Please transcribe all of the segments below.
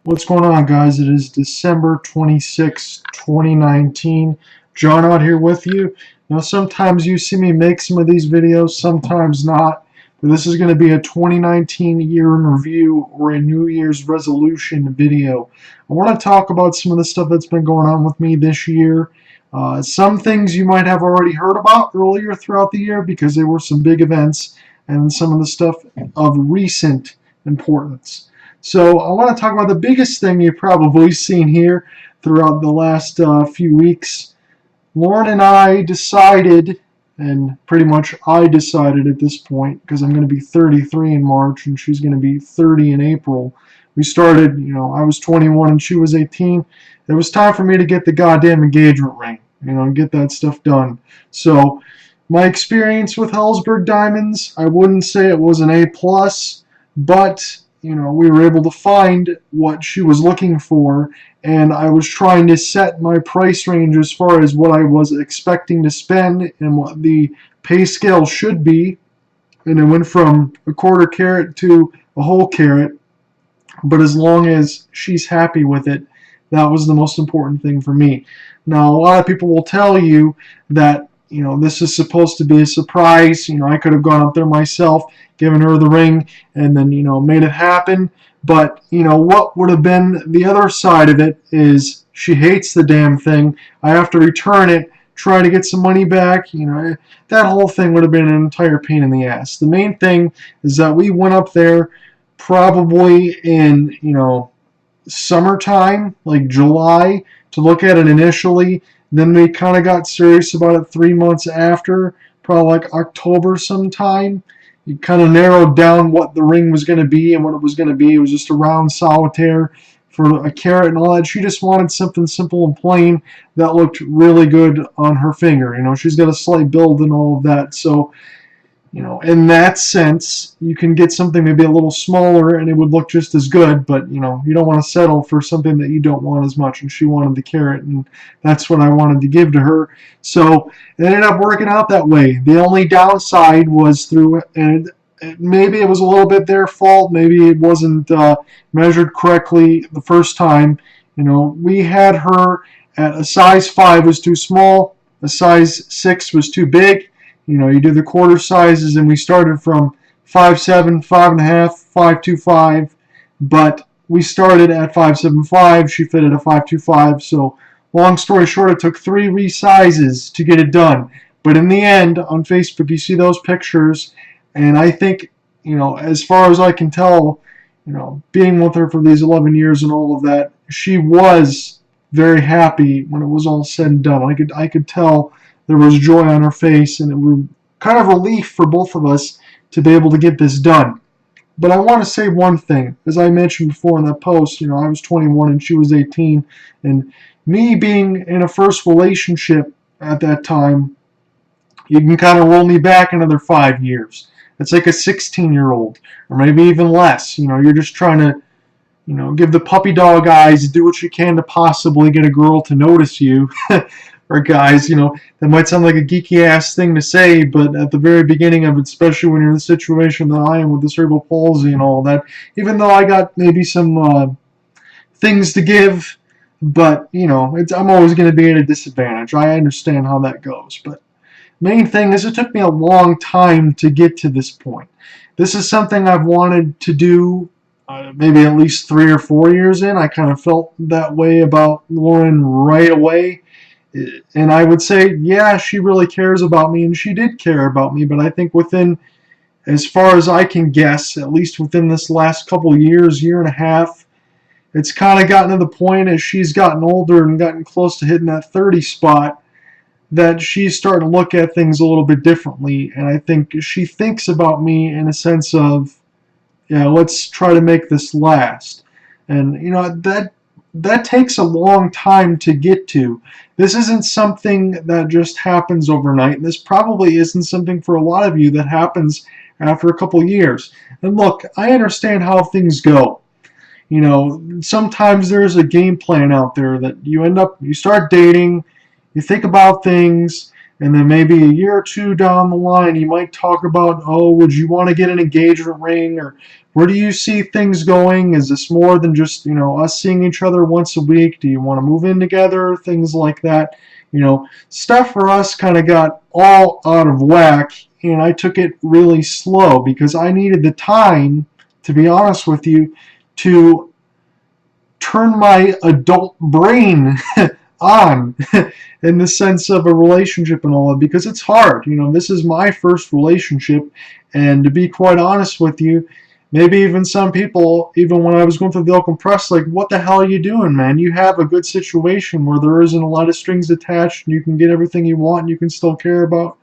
What's going on, guys? It is December 26, 2019. John out here with you. Now, sometimes you see me make some of these videos, sometimes not. But this is going to be a 2019 year in review or a New Year's resolution video. I want to talk about some of the stuff that's been going on with me this year. Some things you might have already heard about earlier throughout the year because they were some big events, and some of the stuff of recent importance. So I want to talk about the biggest thing you've probably seen here throughout the last few weeks. Lauren and I decided, and pretty much I decided at this point, because I'm going to be 33 in March and she's going to be 30 in April. We started, I was 21 and she was 18. It was time for me to get the goddamn engagement ring, and get that stuff done. So my experience with Helzberg Diamonds, I wouldn't say it was an A+, but we were able to find what she was looking for, and I was trying to set my price range as far as what I was expecting to spend and what the pay scale should be, and it went from a quarter carat to a whole carat, but as long as she's happy with it, that was the most important thing for me. Now, a lot of people will tell you that this is supposed to be a surprise. I could have gone up there myself, given her the ring, and then, made it happen. But, what would have been the other side of it is she hates the damn thing. I have to return it, try to get some money back. That whole thing would have been an entire pain in the ass. The main thing is that we went up there probably in, summertime, like July, to look at it initially. Then we kind of got serious about it 3 months after, probably like October sometime. You kind of narrowed down what the ring was going to be and what it was going to be. It was just a round solitaire for a carat and all that. She just wanted something simple and plain that looked really good on her finger. She's got a slight build and all of that. So, in that sense, you can get something maybe a little smaller and it would look just as good, but, you don't want to settle for something that you don't want as much, and she wanted the carat, and that's what I wanted to give to her. So it ended up working out that way. The only downside was and maybe it was a little bit their fault, maybe it wasn't measured correctly the first time. We had her at a size 5 was too small, a size 6 was too big. You do the quarter sizes, and we started from 5'7", 5.5", 5'2", but we started at 5'7", she fitted a 5'2", so long story short, it took 3 resizes to get it done. But in the end, on Facebook, you see those pictures, and I think, as far as I can tell, being with her for these 11 years and all of that, she was very happy when it was all said and done. I could tell there was joy on her face, and it was kind of relief for both of us to be able to get this done. But I want to say one thing. As I mentioned before in that post, I was 21 and she was 18, and me being in a first relationship at that time, you can kind of roll me back another 5 years. It's like a 16-year-old, or maybe even less. You're just trying to, give the puppy dog eyes, do what you can to possibly get a girl to notice you. Or guys, that might sound like a geeky ass thing to say, but at the very beginning of it, especially when you're in the situation that I am with the cerebral palsy and all that, even though I got maybe some things to give, but I'm always going to be at a disadvantage. I understand how that goes, but main thing is it took me a long time to get to this point. This is something I've wanted to do maybe at least 3 or 4 years in. I kind of felt that way about Lauren right away. And I would say, yeah, she really cares about me, and she did care about me, but I think within, as far as I can guess, at least within this last couple of years, year and a half, it's kind of gotten to the point as she's gotten older and gotten close to hitting that 30 spot that she's starting to look at things a little bit differently, and I think she thinks about me in a sense of, let's try to make this last. And, that takes a long time to get to. This isn't something that just happens overnight. This probably isn't something for a lot of you that happens after a couple years. And look, I understand how things go. Sometimes there's a game plan out there that you start dating, you think about things, and then maybe a year or two down the line, you might talk about, oh, would you want to get an engagement ring, or where do you see things going? Is this more than just, us seeing each other once a week? Do you want to move in together? Things like that. Stuff for us kind of got all out of whack, and I took it really slow because I needed the time, to be honest with you, to turn my adult brain on in the sense of a relationship and all that, because it's hard. This is my first relationship, and to be quite honest with you, maybe even some people, even when I was going through the Oakham Press, like, what the hell are you doing, man? You have a good situation where there isn't a lot of strings attached, and you can get everything you want, and you can still care about,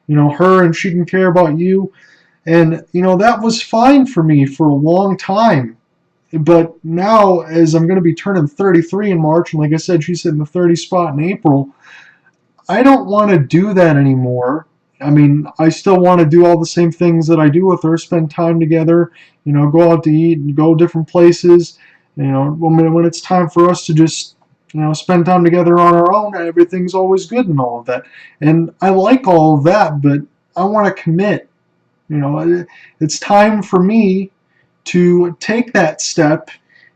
her, and she can care about you. And, that was fine for me for a long time. But now, as I'm going to be turning 33 in March, and like I said, she's in the 30 spot in April, I don't want to do that anymore. I mean, I still want to do all the same things that I do with her, spend time together, go out to eat and go different places. When it's time for us to just, spend time together on our own, everything's always good and all of that. And I like all of that, but I want to commit. It's time for me to take that step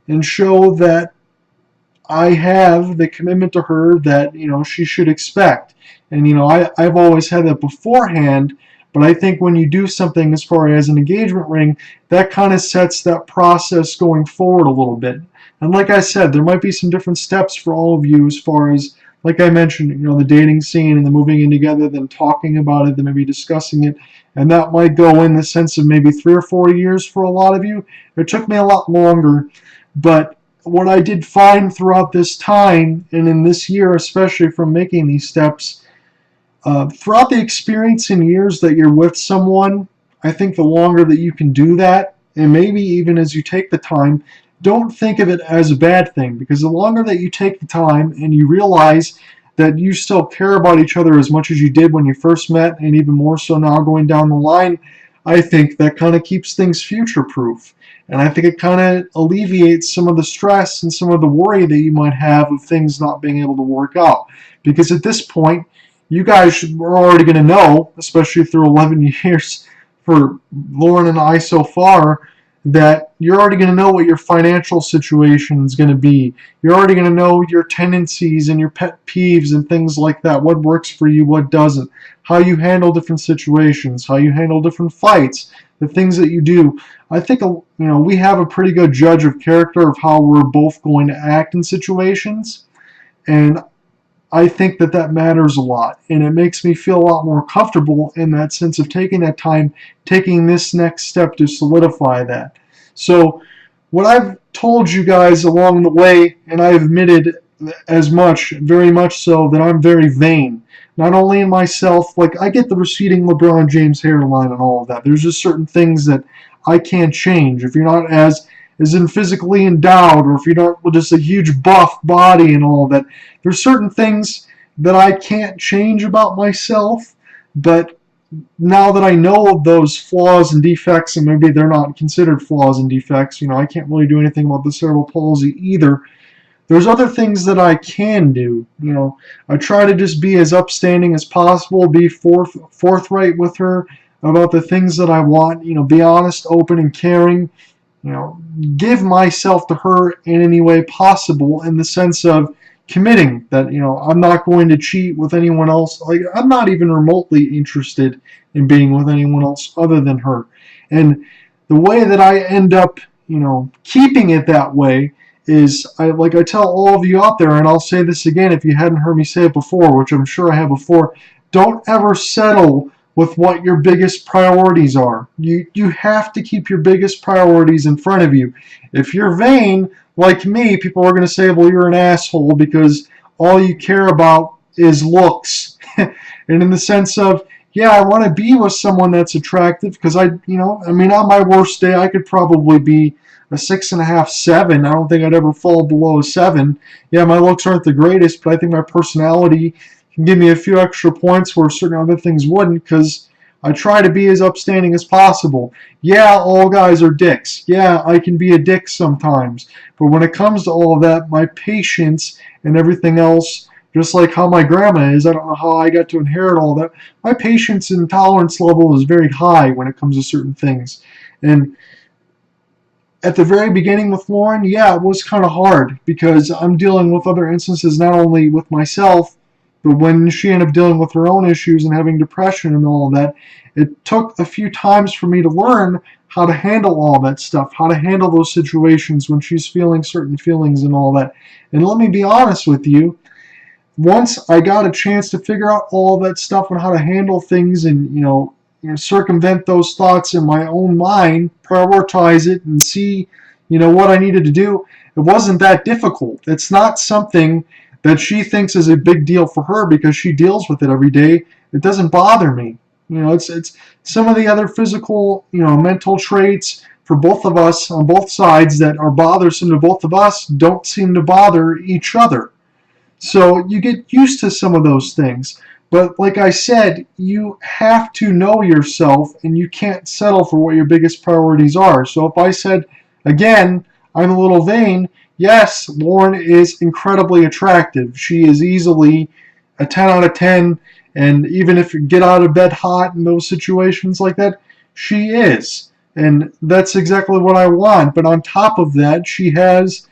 and show that I have the commitment to her that she should expect. And I've always had that beforehand, but I think when you do something as far as an engagement ring, that kind of sets that process going forward a little bit. And like I said, there might be some different steps for all of you as far as, like I mentioned, the dating scene and the moving in together, then talking about it, then maybe discussing it. And that might go in the sense of maybe 3 or 4 years for a lot of you. It took me a lot longer, but what I did find throughout this time, and in this year especially from making these steps, throughout the experience and years that you're with someone, I think the longer that you can do that, and maybe even as you take the time, don't think of it as a bad thing, because the longer that you take the time and you realize that you still care about each other as much as you did when you first met, and even more so now going down the line, I think that kind of keeps things future-proof. And I think it kind of alleviates some of the stress and some of the worry that you might have of things not being able to work out. Because at this point, you guys are already going to know, especially through 11 years for Lauren and I so far, that you're already going to know what your financial situation is going to be. You're already going to know your tendencies and your pet peeves and things like that. What works for you, what doesn't. How you handle different situations, how you handle different fights, the things that you do. I think we have a pretty good judge of character of how we're both going to act in situations, and I think that matters a lot, and it makes me feel a lot more comfortable in that sense of taking that time, taking this next step to solidify that. So what I've told you guys along the way, and I admitted as much, very much so, that I'm very vain. Not only in myself, like I get the receding LeBron James hairline and all of that. There's just certain things that I can't change. If you're not as in physically endowed, or if you're not with just a huge buff body and all of that, there's certain things that I can't change about myself, but now that I know of those flaws and defects, and maybe they're not considered flaws and defects, I can't really do anything about the cerebral palsy either. There's other things that I can do. I try to just be as upstanding as possible, be forthright with her about the things that I want, be honest, open, and caring, give myself to her in any way possible, in the sense of committing that, I'm not going to cheat with anyone else. Like, I'm not even remotely interested in being with anyone else other than her. And the way that I end up, keeping it that way is, I tell all of you out there, and I'll say this again if you hadn't heard me say it before, which I'm sure I have before, don't ever settle with what your biggest priorities are. You have to keep your biggest priorities in front of you. If you're vain, like me, people are going to say, well, you're an asshole because all you care about is looks. And in the sense of, yeah, I want to be with someone that's attractive because on my worst day, I could probably be a 6.5, 7. I don't think I'd ever fall below a 7. Yeah, my looks aren't the greatest, but I think my personality can give me a few extra points where certain other things wouldn't, because I try to be as upstanding as possible. Yeah, all guys are dicks. Yeah, I can be a dick sometimes. But when it comes to all of that, my patience and everything else Just like how my grandma is, I don't know how I got to inherit all that. My patience and tolerance level is very high when it comes to certain things. And at the very beginning with Lauren, yeah, it was kind of hard because I'm dealing with other instances, not only with myself, but when she ended up dealing with her own issues and having depression and all of that, it took a few times for me to learn how to handle all that stuff, how to handle those situations when she's feeling certain feelings and all that. And let me be honest with you, once I got a chance to figure out all that stuff and how to handle things and circumvent those thoughts in my own mind, prioritize it, and see what I needed to do, it wasn't that difficult. It's not something that she thinks is a big deal for her because she deals with it every day. It doesn't bother me. It's some of the other physical, mental traits for both of us on both sides that are bothersome to both of us don't seem to bother each other. So you get used to some of those things. But like I said, you have to know yourself and you can't settle for what your biggest priorities are. So if I said, again, I'm a little vain, yes, Lauren is incredibly attractive. She is easily a 10 out of 10. And even if you get out of bed hot in those situations like that, she is. And that's exactly what I want. But on top of that, she has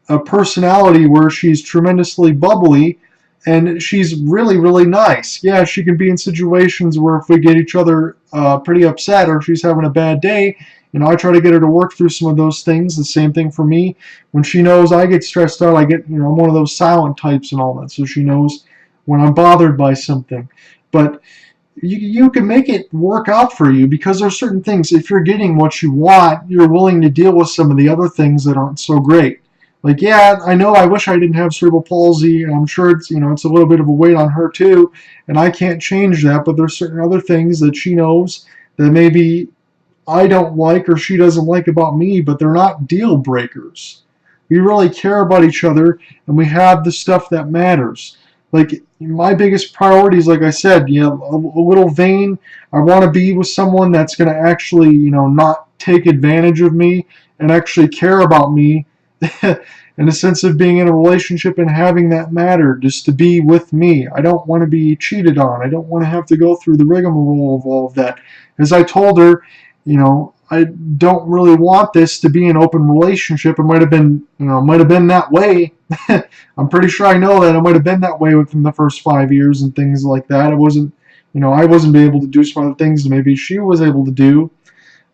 a personality where she's tremendously bubbly and she's really, really nice. Yeah, she can be in situations where if we get each other pretty upset or she's having a bad day, I try to get her to work through some of those things. The same thing for me. When she knows I get stressed out, I'm one of those silent types and all that. So she knows when I'm bothered by something. But you can make it work out for you because there's certain things. If you're getting what you want, you're willing to deal with some of the other things that aren't so great. Like, yeah, I know I wish I didn't have cerebral palsy, and I'm sure it's a little bit of a weight on her too, and I can't change that, but there's certain other things that she knows that maybe I don't like or she doesn't like about me, but they're not deal breakers. We really care about each other, and we have the stuff that matters. Like, my biggest priorities, like I said, a little vain. I want to be with someone that's going to actually, not take advantage of me and actually care about me in a sense of being in a relationship and having that matter, just to be with me. I don't want to be cheated on. I don't want to have to go through the rigmarole of all of that. As I told her, I don't really want this to be an open relationship. It might have been, that way. I'm pretty sure I know that it might have been that way within the first 5 years and things like that. It wasn't, I wasn't able to do some other things that maybe she was able to do.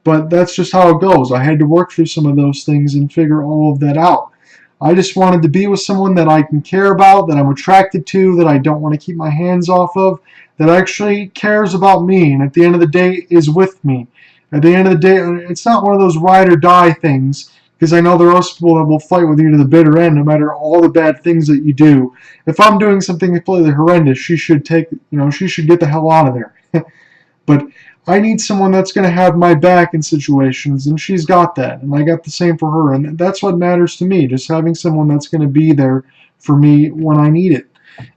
But that's just how it goes. I had to work through some of those things and figure all of that out. I just wanted to be with someone that I can care about, that I'm attracted to, that I don't want to keep my hands off of, that actually cares about me and at the end of the day is with me. At the end of the day, it's not one of those ride or die things, because I know there are people that will fight with you to the bitter end no matter all the bad things that you do. If I'm doing something completely horrendous, she should get the hell out of there. But I need someone that's going to have my back in situations, and she's got that, and I got the same for her, and that's what matters to me, just having someone that's going to be there for me when I need it.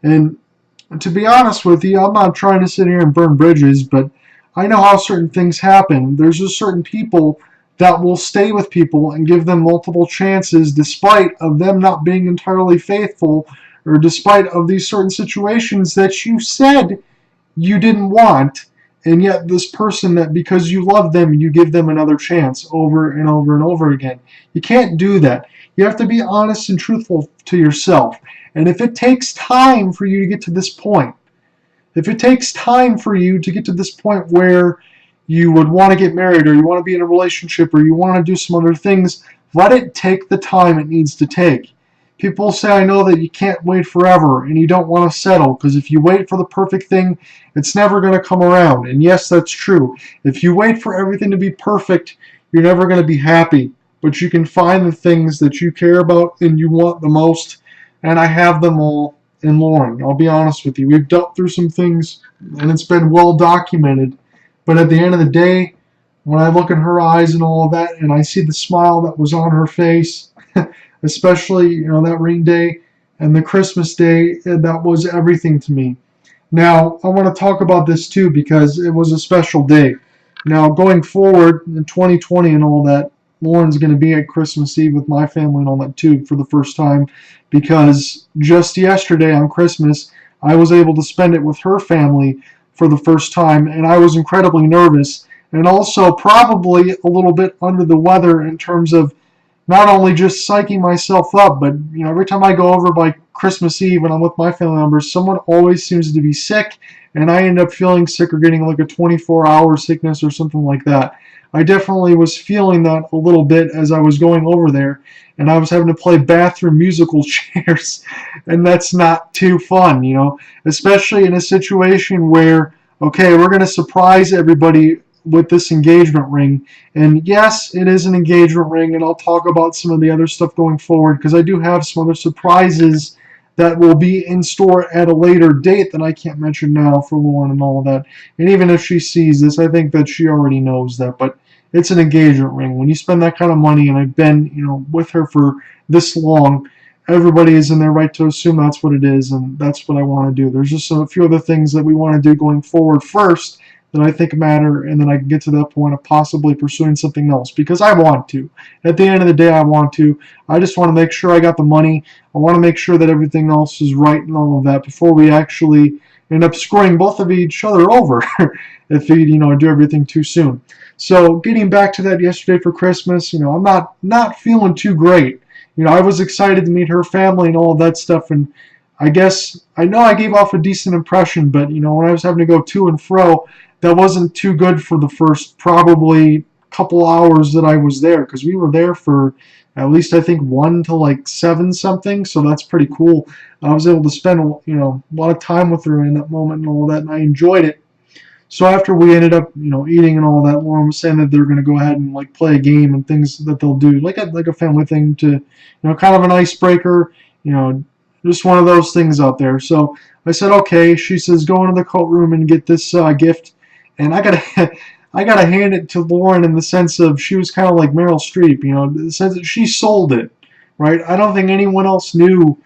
And to be honest with you, I'm not trying to sit here and burn bridges, but I know how certain things happen. There's just certain people that will stay with people and give them multiple chances despite of them not being entirely faithful, or despite of these certain situations that you said you didn't want. And yet this person, that because you love them, you give them another chance over and over and over again. You can't do that. You have to be honest and truthful to yourself. And if it takes time for you to get to this point, if it takes time for you to get to this point where you would want to get married, or you want to be in a relationship, or you want to do some other things, let it take the time it needs to take. People say, I know that you can't wait forever and you don't want to settle, because if you wait for the perfect thing, it's never going to come around. And yes, that's true. If you wait for everything to be perfect, you're never going to be happy. But you can find the things that you care about and you want the most, and I have them all in Lauren. I'll be honest with you. We've dealt through some things, and it's been well documented. But at the end of the day, when I look in her eyes and all of that, and I see the smile that was on her face, especially that ring day and the Christmas day, that was everything to me. Now, I want to talk about this too because it was a special day. Now, going forward in 2020 and all that, Lauren's going to be at Christmas Eve with my family and all that too for the first time, because just yesterday on Christmas, I was able to spend it with her family for the first time, and I was incredibly nervous and also probably a little bit under the weather in terms of not only just psyching myself up, but every time I go over by Christmas Eve when I'm with my family members, someone always seems to be sick, and I end up feeling sick or getting like a 24-hour sickness or something like that. I definitely was feeling that a little bit as I was going over there, and I was having to play bathroom musical chairs, and that's not too fun, especially in a situation where, okay, we're going to surprise everybody with this engagement ring. And yes, it is an engagement ring, and I'll talk about some of the other stuff going forward because I do have some other surprises that will be in store at a later date that I can't mention now for Lauren and all of that. And even if she sees this, I think that she already knows that. But it's an engagement ring. When you spend that kind of money, and I've been, with her for this long, everybody is in their right to assume that's what it is, and that's what I want to do. There's just a few other things that we want to do going forward first that I think matter, and then I can get to that point of possibly pursuing something else because I want to. At the end of the day, I want to. I just want to make sure I got the money. I want to make sure that everything else is right and all of that before we actually end up screwing both of each other over if we, do everything too soon. So getting back to that yesterday for Christmas, I'm not feeling too great. I was excited to meet her family and all of that stuff, and I guess I know I gave off a decent impression, but when I was having to go to and fro, that wasn't too good for the first probably couple hours that I was there, because we were there for at least I think 1 to like 7 something, so that's pretty cool. I was able to spend a lot of time with her in that moment and all that, and I enjoyed it. So after we ended up eating and all that, Lauren was saying that they're going to go ahead and like play a game and things that they'll do like a family thing to kind of an icebreaker, just one of those things out there. So I said okay. She says go into the coat room and get this gift. And I gotta, I gotta hand it to Lauren in the sense of she was kind of like Meryl Streep, in the sense that she sold it, right? I don't think anyone else knew.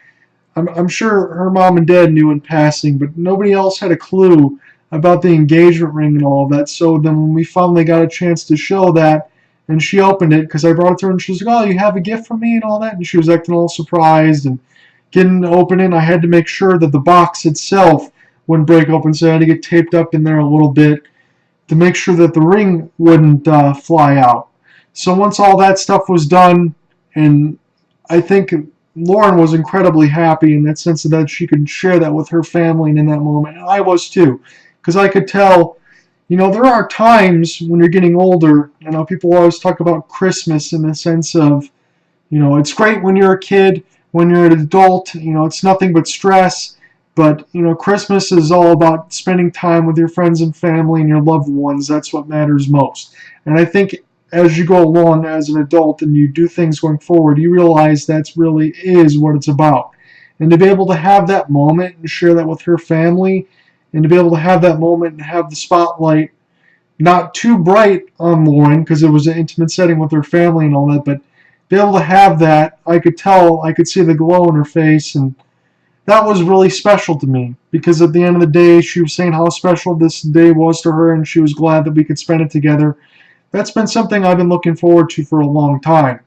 I'm sure her mom and dad knew in passing, but nobody else had a clue about the engagement ring and all of that. So then when we finally got a chance to show that, and she opened it because I brought it to her, and she was like, "Oh, you have a gift for me and all that," and she was acting all surprised and getting to open it. I had to make sure that the box itself wouldn't break open, so I had to get taped up in there a little bit to make sure that the ring wouldn't fly out. So once all that stuff was done, and I think Lauren was incredibly happy in that sense that she could share that with her family and in that moment. And I was too, because I could tell, there are times when you're getting older, people always talk about Christmas in the sense of, it's great when you're a kid, when you're an adult, it's nothing but stress. But, Christmas is all about spending time with your friends and family and your loved ones. That's what matters most. And I think as you go along as an adult and you do things going forward, you realize that's really is what it's about. And to be able to have that moment and share that with her family, and to be able to have that moment and have the spotlight not too bright on Lauren because it was an intimate setting with her family and all that, but be able to have that, I could tell, I could see the glow in her face, and that was really special to me because at the end of the day, she was saying how special this day was to her, and she was glad that we could spend it together. That's been something I've been looking forward to for a long time.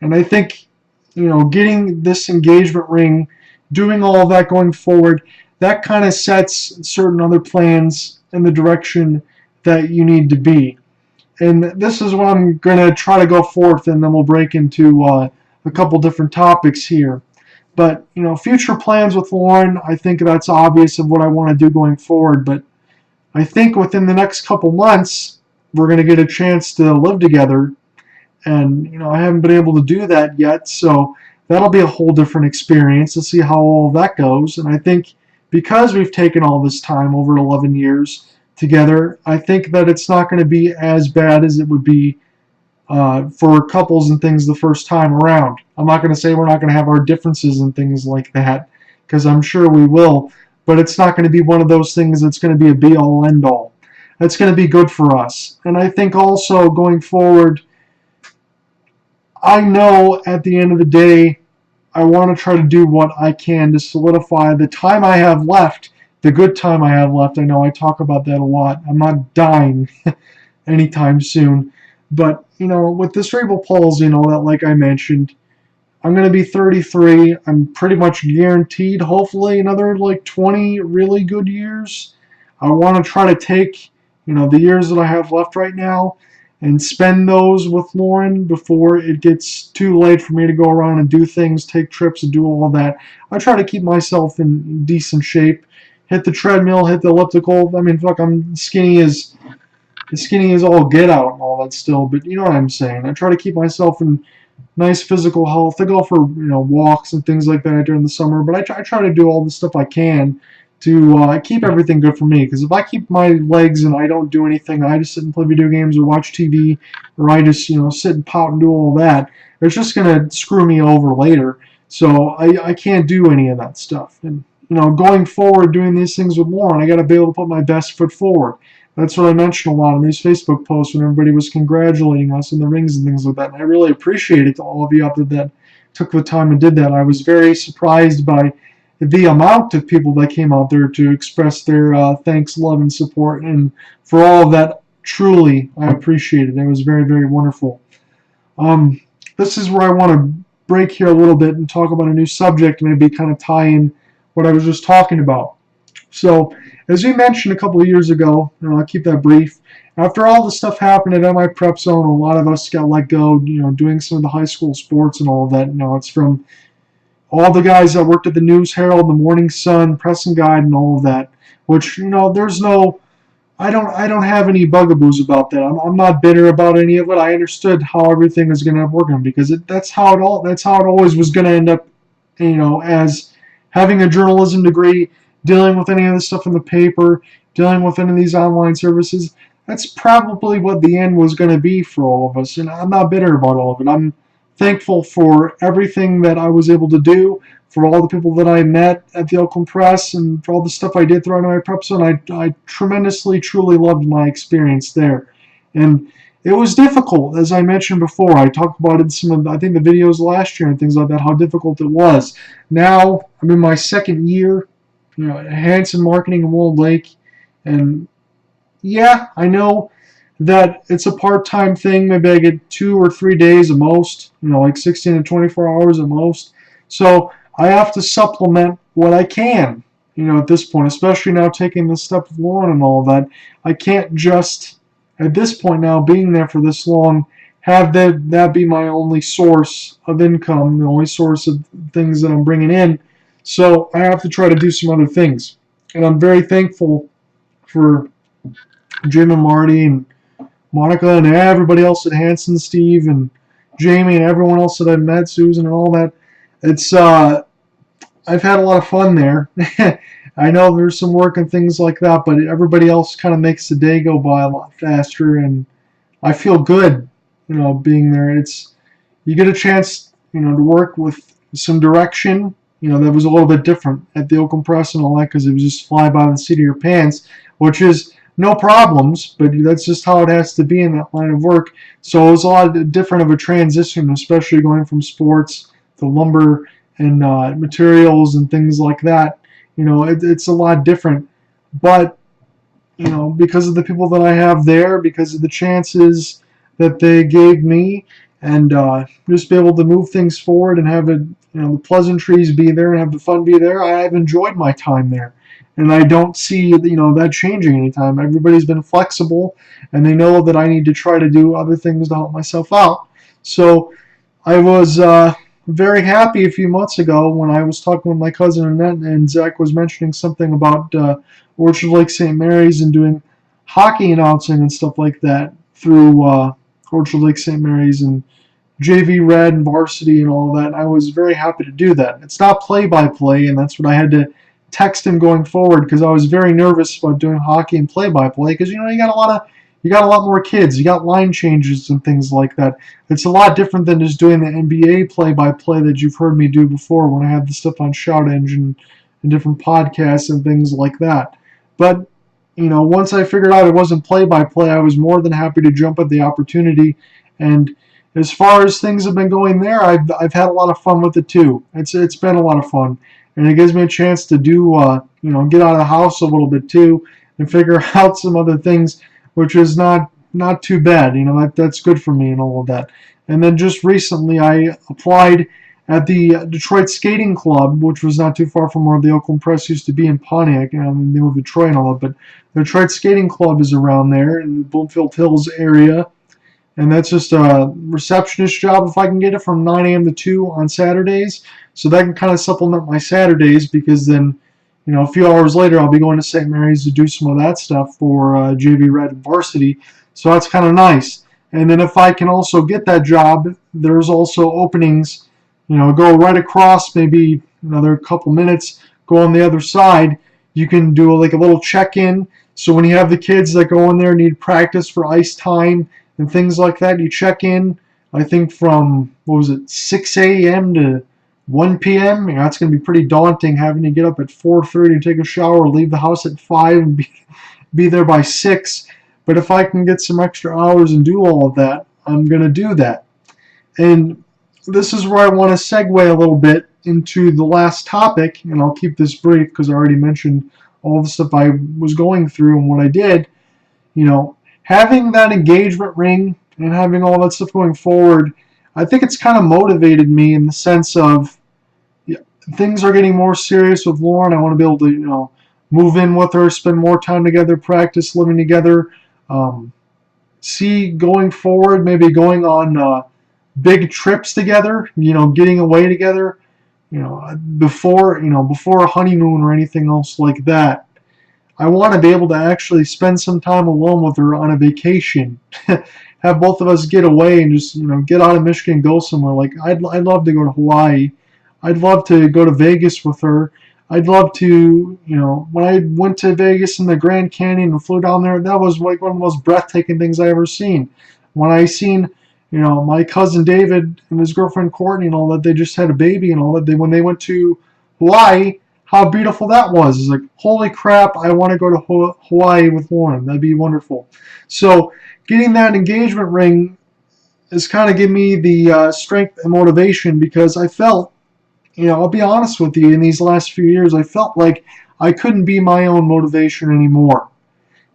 And I think, getting this engagement ring, doing all of that going forward, that kind of sets certain other plans in the direction that you need to be. And this is what I'm going to try to go forth, and then we'll break into a couple different topics here. But, future plans with Lauren, I think that's obvious of what I want to do going forward. But I think within the next couple months, we're going to get a chance to live together. And, I haven't been able to do that yet. So that'll be a whole different experience to see how all that goes. And I think because we've taken all this time, over 11 years together, I think that it's not going to be as bad as it would be for couples and things the first time around. I'm not going to say we're not going to have our differences and things like that, because I'm sure we will, but it's not going to be one of those things that's going to be a be-all, end-all. That's going to be good for us. And I think also going forward, I know at the end of the day, I want to try to do what I can to solidify the time I have left, the good time I have left. I know I talk about that a lot. I'm not dying anytime soon. But, with the cerebral palsy and all that, like I mentioned, I'm going to be 33. I'm pretty much guaranteed, hopefully, another like 20 really good years. I want to try to take, the years that I have left right now and spend those with Lauren before it gets too late for me to go around and do things, take trips, and do all of that. I try to keep myself in decent shape. Hit the treadmill, hit the elliptical. I mean, fuck, I'm skinny as all get out and all that still, but you know what I'm saying. I try to keep myself in nice physical health. I go for walks and things like that during the summer, but I try to do all the stuff I can to keep everything good for me. Because if I keep my legs and I don't do anything, I just sit and play video games or watch TV, or I just sit and pout and do all that, it's just gonna screw me over later. So I can't do any of that stuff. And going forward, doing these things with Lauren, I got to be able to put my best foot forward. That's what I mentioned a lot in these Facebook posts when everybody was congratulating us in the rings and things like that. And I really appreciate it to all of you out there that took the time and did that. I was very surprised by the amount of people that came out there to express their thanks, love, and support. And for all of that, truly, I appreciate it. It was very, very wonderful. This is where I want to break here a little bit and talk about a new subject, maybe kind of tie in what I was just talking about. So, as we mentioned a couple of years ago, and I'll keep that brief, after all the stuff happened at MI Prep Zone, a lot of us got let go, doing some of the high school sports and all of that. It's from all the guys that worked at the News Herald, the Morning Sun, Press and Guide, and all of that, which, there's no, I don't have any bugaboos about that. I'm not bitter about any of it. I understood how everything is going to end up working because that's how it always was going to end up, as having a journalism degree, dealing with any of the stuff in the paper, dealing with any of these online services. That's probably what the end was going to be for all of us. And I'm not bitter about all of it. I'm thankful for everything that I was able to do, for all the people that I met at the Oakland Press, and for all the stuff I did throughout my prep zone. I tremendously, truly loved my experience there. And it was difficult, as I mentioned before. I talked about it in some of, I think, the videos last year and things like that, how difficult it was. Now, I'm in my second year, Hanson Marketing in Wold Lake, and yeah, I know that it's a part-time thing. Maybe I get 2 or 3 days at most, like 16 to 24 hours at most. So I have to supplement what I can, at this point, especially now taking this step with Lauren and all that. I can't just, at this point now, being there for this long, have that be my only source of income, the only source of things that I'm bringing in. So I have to try to do some other things. And I'm very thankful for Jim and Marty and Monica and everybody else at Hanson, Steve and Jamie and everyone else that I've met, Susan and all that. It's I've had a lot of fun there. I know there's some work and things like that, but everybody else kind of makes the day go by a lot faster, and I feel good, being there. You get a chance, to work with some direction, that was a little bit different at the Oakland Press and all that, because it was just fly by the seat of your pants, which is no problems, but that's just how it has to be in that line of work. So it was a lot different of a transition, especially going from sports to lumber and materials and things like that. It's a lot different, but because of the people that I have there, because of the chances that they gave me, and just be able to move things forward and have it, the pleasantries be there and have the fun be there. I've enjoyed my time there, and I don't see that changing anytime. Everybody's been flexible, and they know that I need to try to do other things to help myself out. So I was very happy a few months ago when I was talking with my cousin Annette, and Zach was mentioning something about Orchard Lake St. Mary's and doing hockey announcing and stuff like that through Orchard Lake St. Mary's and JV Red and varsity and all that. And I was very happy to do that. It's not play-by-play, and that's what I had to text him going forward, because I was very nervous about doing hockey and play-by-play, because you got a lot more kids, you got line changes and things like that. It's a lot different than just doing the NBA play-by-play that you've heard me do before when I had the stuff on Shout Engine and different podcasts and things like that. But once I figured out it wasn't play-by-play, I was more than happy to jump at the opportunity. And as far as things have been going there, I've had a lot of fun with it too. It's been a lot of fun, and it gives me a chance to do get out of the house a little bit too and figure out some other things, which is not not too bad. That's good for me and all of that. And then just recently, I applied at the Detroit Skating Club, which was not too far from where the Oakland Press used to be in Pontiac. They moved to Detroit and all that, but the Detroit Skating Club is around there in the Bloomfield Hills area. And that's just a receptionist job if I can get it from 9 a.m. to 2 on Saturdays. So that can kind of supplement my Saturdays because then, a few hours later I'll be going to St. Mary's to do some of that stuff for JV Red and Varsity. So that's kind of nice. And then if I can also get that job, there's also openings, go right across, maybe another couple minutes, go on the other side. You can do like a little check-in. So when you have the kids that go in there need practice for ice time and things like that, you check in, I think from, 6 a.m. to 1 p.m. That's going to be pretty daunting having to get up at 4:30 to take a shower, leave the house at 5 and be there by 6. But if I can get some extra hours and do all of that, I'm going to do that. And this is where I want to segue a little bit into the last topic, and I'll keep this brief because I already mentioned all the stuff I was going through and what I did. Having that engagement ring and having all that stuff going forward, I think it's kind of motivated me in the sense of things are getting more serious with Lauren. I want to be able to, move in with her, spend more time together, practice living together, see going forward, maybe going on big trips together, getting away together, before a honeymoon or anything else like that. I want to be able to actually spend some time alone with her on a vacation. Have both of us get away and just, get out of Michigan and go somewhere. Like, I'd love to go to Hawaii. I'd love to go to Vegas with her. I'd love to, when I went to Vegas in the Grand Canyon and flew down there, that was like one of the most breathtaking things I ever seen. When I seen, my cousin David and his girlfriend Courtney and all that, they just had a baby and all that. When they went to Hawaii, how beautiful that was. It's like, holy crap, I want to go to Hawaii with Lauren. That'd be wonderful. So getting that engagement ring has kind of given me the strength and motivation because I felt, I'll be honest with you, in these last few years, I felt like I couldn't be my own motivation anymore.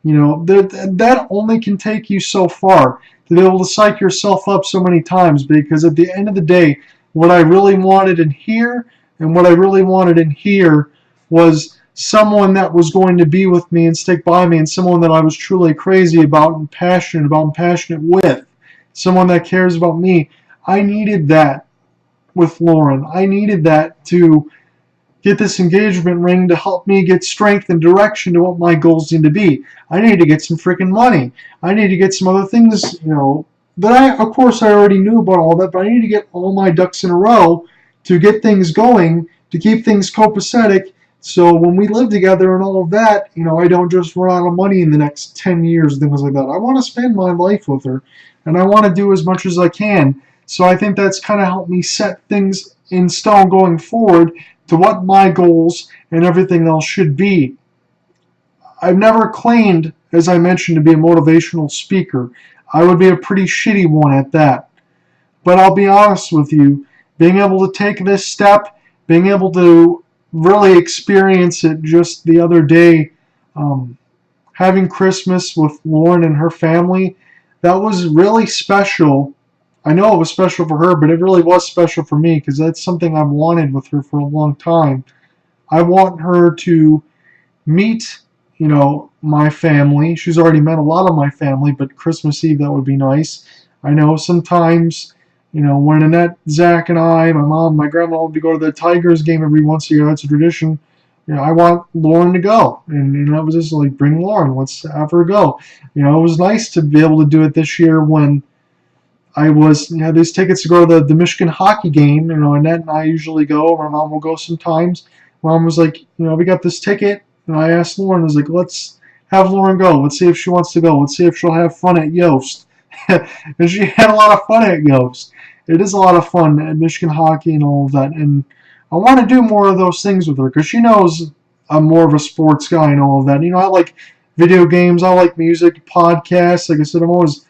That only can take you so far to be able to psych yourself up so many times because at the end of the day, what I really wanted in here and what I really wanted in here was someone that was going to be with me and stick by me and someone that I was truly crazy about and passionate with. Someone that cares about me. I needed that with Lauren. I needed that to get this engagement ring to help me get strength and direction to what my goals need to be. I need to get some freaking money. I need to get some other things, that of course I already knew about all that, but I need to get all my ducks in a row to get things going, to keep things copacetic, so when we live together and all of that, I don't just run out of money in the next 10 years and things like that. I want to spend my life with her, and I want to do as much as I can. So I think that's kind of helped me set things in stone going forward to what my goals and everything else should be. I've never claimed, as I mentioned, to be a motivational speaker. I would be a pretty shitty one at that. But I'll be honest with you, being able to take this step, being able to really experience it just the other day, having Christmas with Lauren and her family, that was really special. I know it was special for her, but it really was special for me because that's something I've wanted with her for a long time. I want her to meet, my family. She's already met a lot of my family, but Christmas Eve, that would be nice. I know sometimes, when Annette, Zach, and I, my mom, my grandma would go to the Tigers game every once a year. That's a tradition. I want Lauren to go. And, it was just like, bring Lauren. Let's have her go. It was nice to be able to do it this year when I had these tickets to go to the Michigan hockey game. Annette and I usually go. My mom will go sometimes. Mom was like, we got this ticket. And I asked Lauren, I was like, let's have Lauren go. Let's see if she wants to go. Let's see if she'll have fun at Yost. And she had a lot of fun at Yost. It is a lot of fun at Michigan hockey and all of that. And I want to do more of those things with her because she knows I'm more of a sports guy and all of that. I like video games. I like music, podcasts. Like I said, I'm always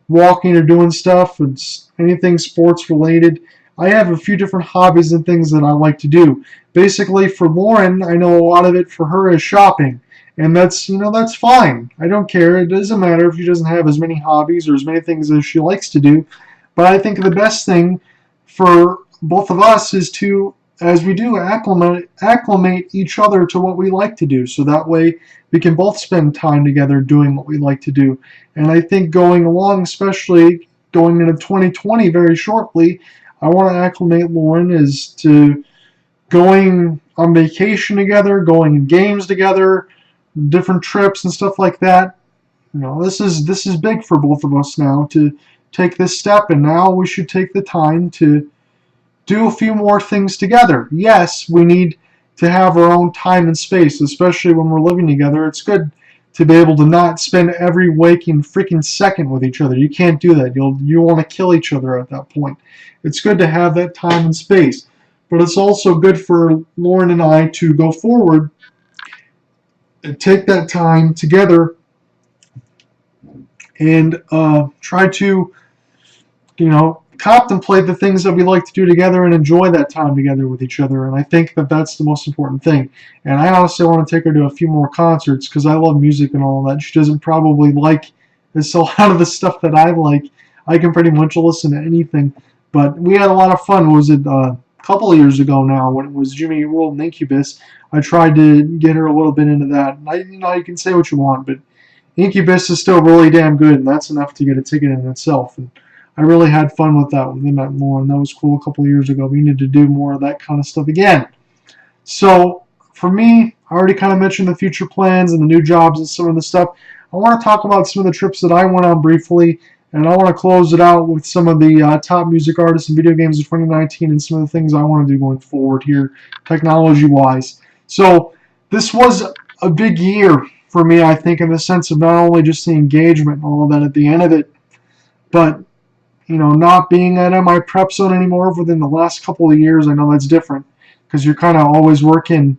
walking or doing stuff. It's anything sports related. I have a few different hobbies and things that I like to do. Basically, for Lauren, I know a lot of it for her is shopping. And that's fine. I don't care. It doesn't matter if she doesn't have as many hobbies or as many things as she likes to do. But I think the best thing for both of us is to, as we do, acclimate each other to what we like to do. So that way we can both spend time together doing what we like to do. And I think going along, especially going into 2020 very shortly, I want to acclimate Lauren as to going on vacation together, going in games together, different trips and stuff like that. This is big for both of us now to take this step, and now we should take the time to do a few more things together. Yes, we need to have our own time and space, especially when we're living together. It's good to be able to not spend every waking freaking second with each other. You can't do that. You want to kill each other at that point. It's good to have that time and space. But it's also good for Lauren and I to go forward and take that time together and try to, contemplate the things that we like to do together and enjoy that time together with each other. And I think that that's the most important thing. And I honestly want to take her to a few more concerts because I love music and all that. She doesn't probably like a lot of the stuff that I like. I can pretty much listen to anything. But we had a lot of fun. Was it a couple of years ago now when it was Jimmy Eat World and Incubus? I tried to get her a little bit into that. You can say what you want, but Incubus is still really damn good, and that's enough to get a ticket in itself. And I really had fun with that when we met Lauren. That was cool a couple of years ago. We need to do more of that kind of stuff again. So for me, I already kind of mentioned the future plans and the new jobs and some of the stuff. I want to talk about some of the trips that I went on briefly, and I want to close it out with some of the top music artists and video games of 2019 and some of the things I want to do going forward here, technology-wise. So this was a big year for me, I think, in the sense of not only just the engagement and all of that at the end of it, but not being at MI Prep Zone anymore within the last couple of years. I know that's different because you're kind of always working,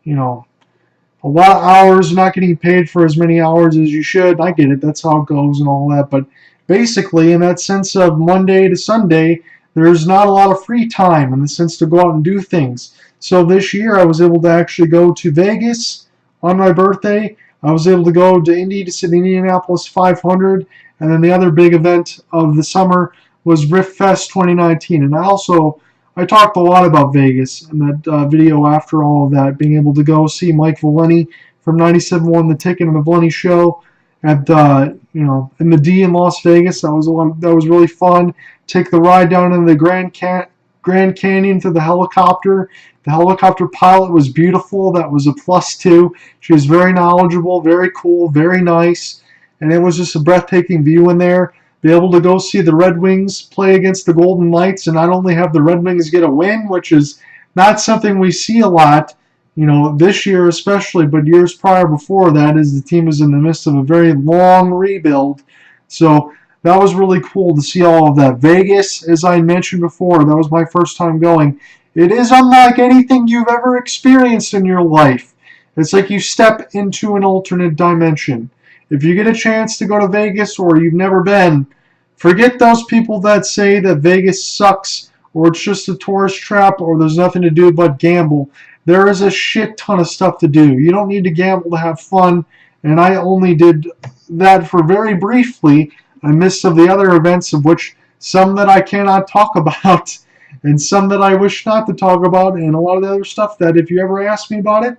a lot of hours, not getting paid for as many hours as you should. I get it. That's how it goes and all that. But basically, in that sense of Monday to Sunday, there's not a lot of free time in the sense to go out and do things. So this year, I was able to actually go to Vegas on my birthday. I was able to go to Indy to see the Indianapolis 500. And then the other big event of the summer was Rift Fest 2019. And I talked a lot about Vegas in that video after all of that, being able to go see Mike Valeni from 97 won the ticket in the Valeni show at in the D in Las Vegas. That was really fun. Take the ride down into the Grand Canyon to the helicopter. The helicopter pilot was beautiful. That was a plus too. She was very knowledgeable, very cool, very nice. And it was just a breathtaking view in there. Be able to go see the Red Wings play against the Golden Knights and not only have the Red Wings get a win, which is not something we see a lot, this year especially, but years prior before that, as the team is in the midst of a very long rebuild. So that was really cool to see all of that. Vegas, as I mentioned before, that was my first time going. It is unlike anything you've ever experienced in your life. It's like you step into an alternate dimension. If you get a chance to go to Vegas or you've never been, forget those people that say that Vegas sucks or it's just a tourist trap or there's nothing to do but gamble. There is a shit ton of stuff to do. You don't need to gamble to have fun, and I only did that for very briefly. I missed of the other events, of which some that I cannot talk about and some that I wish not to talk about, and a lot of the other stuff that if you ever ask me about it,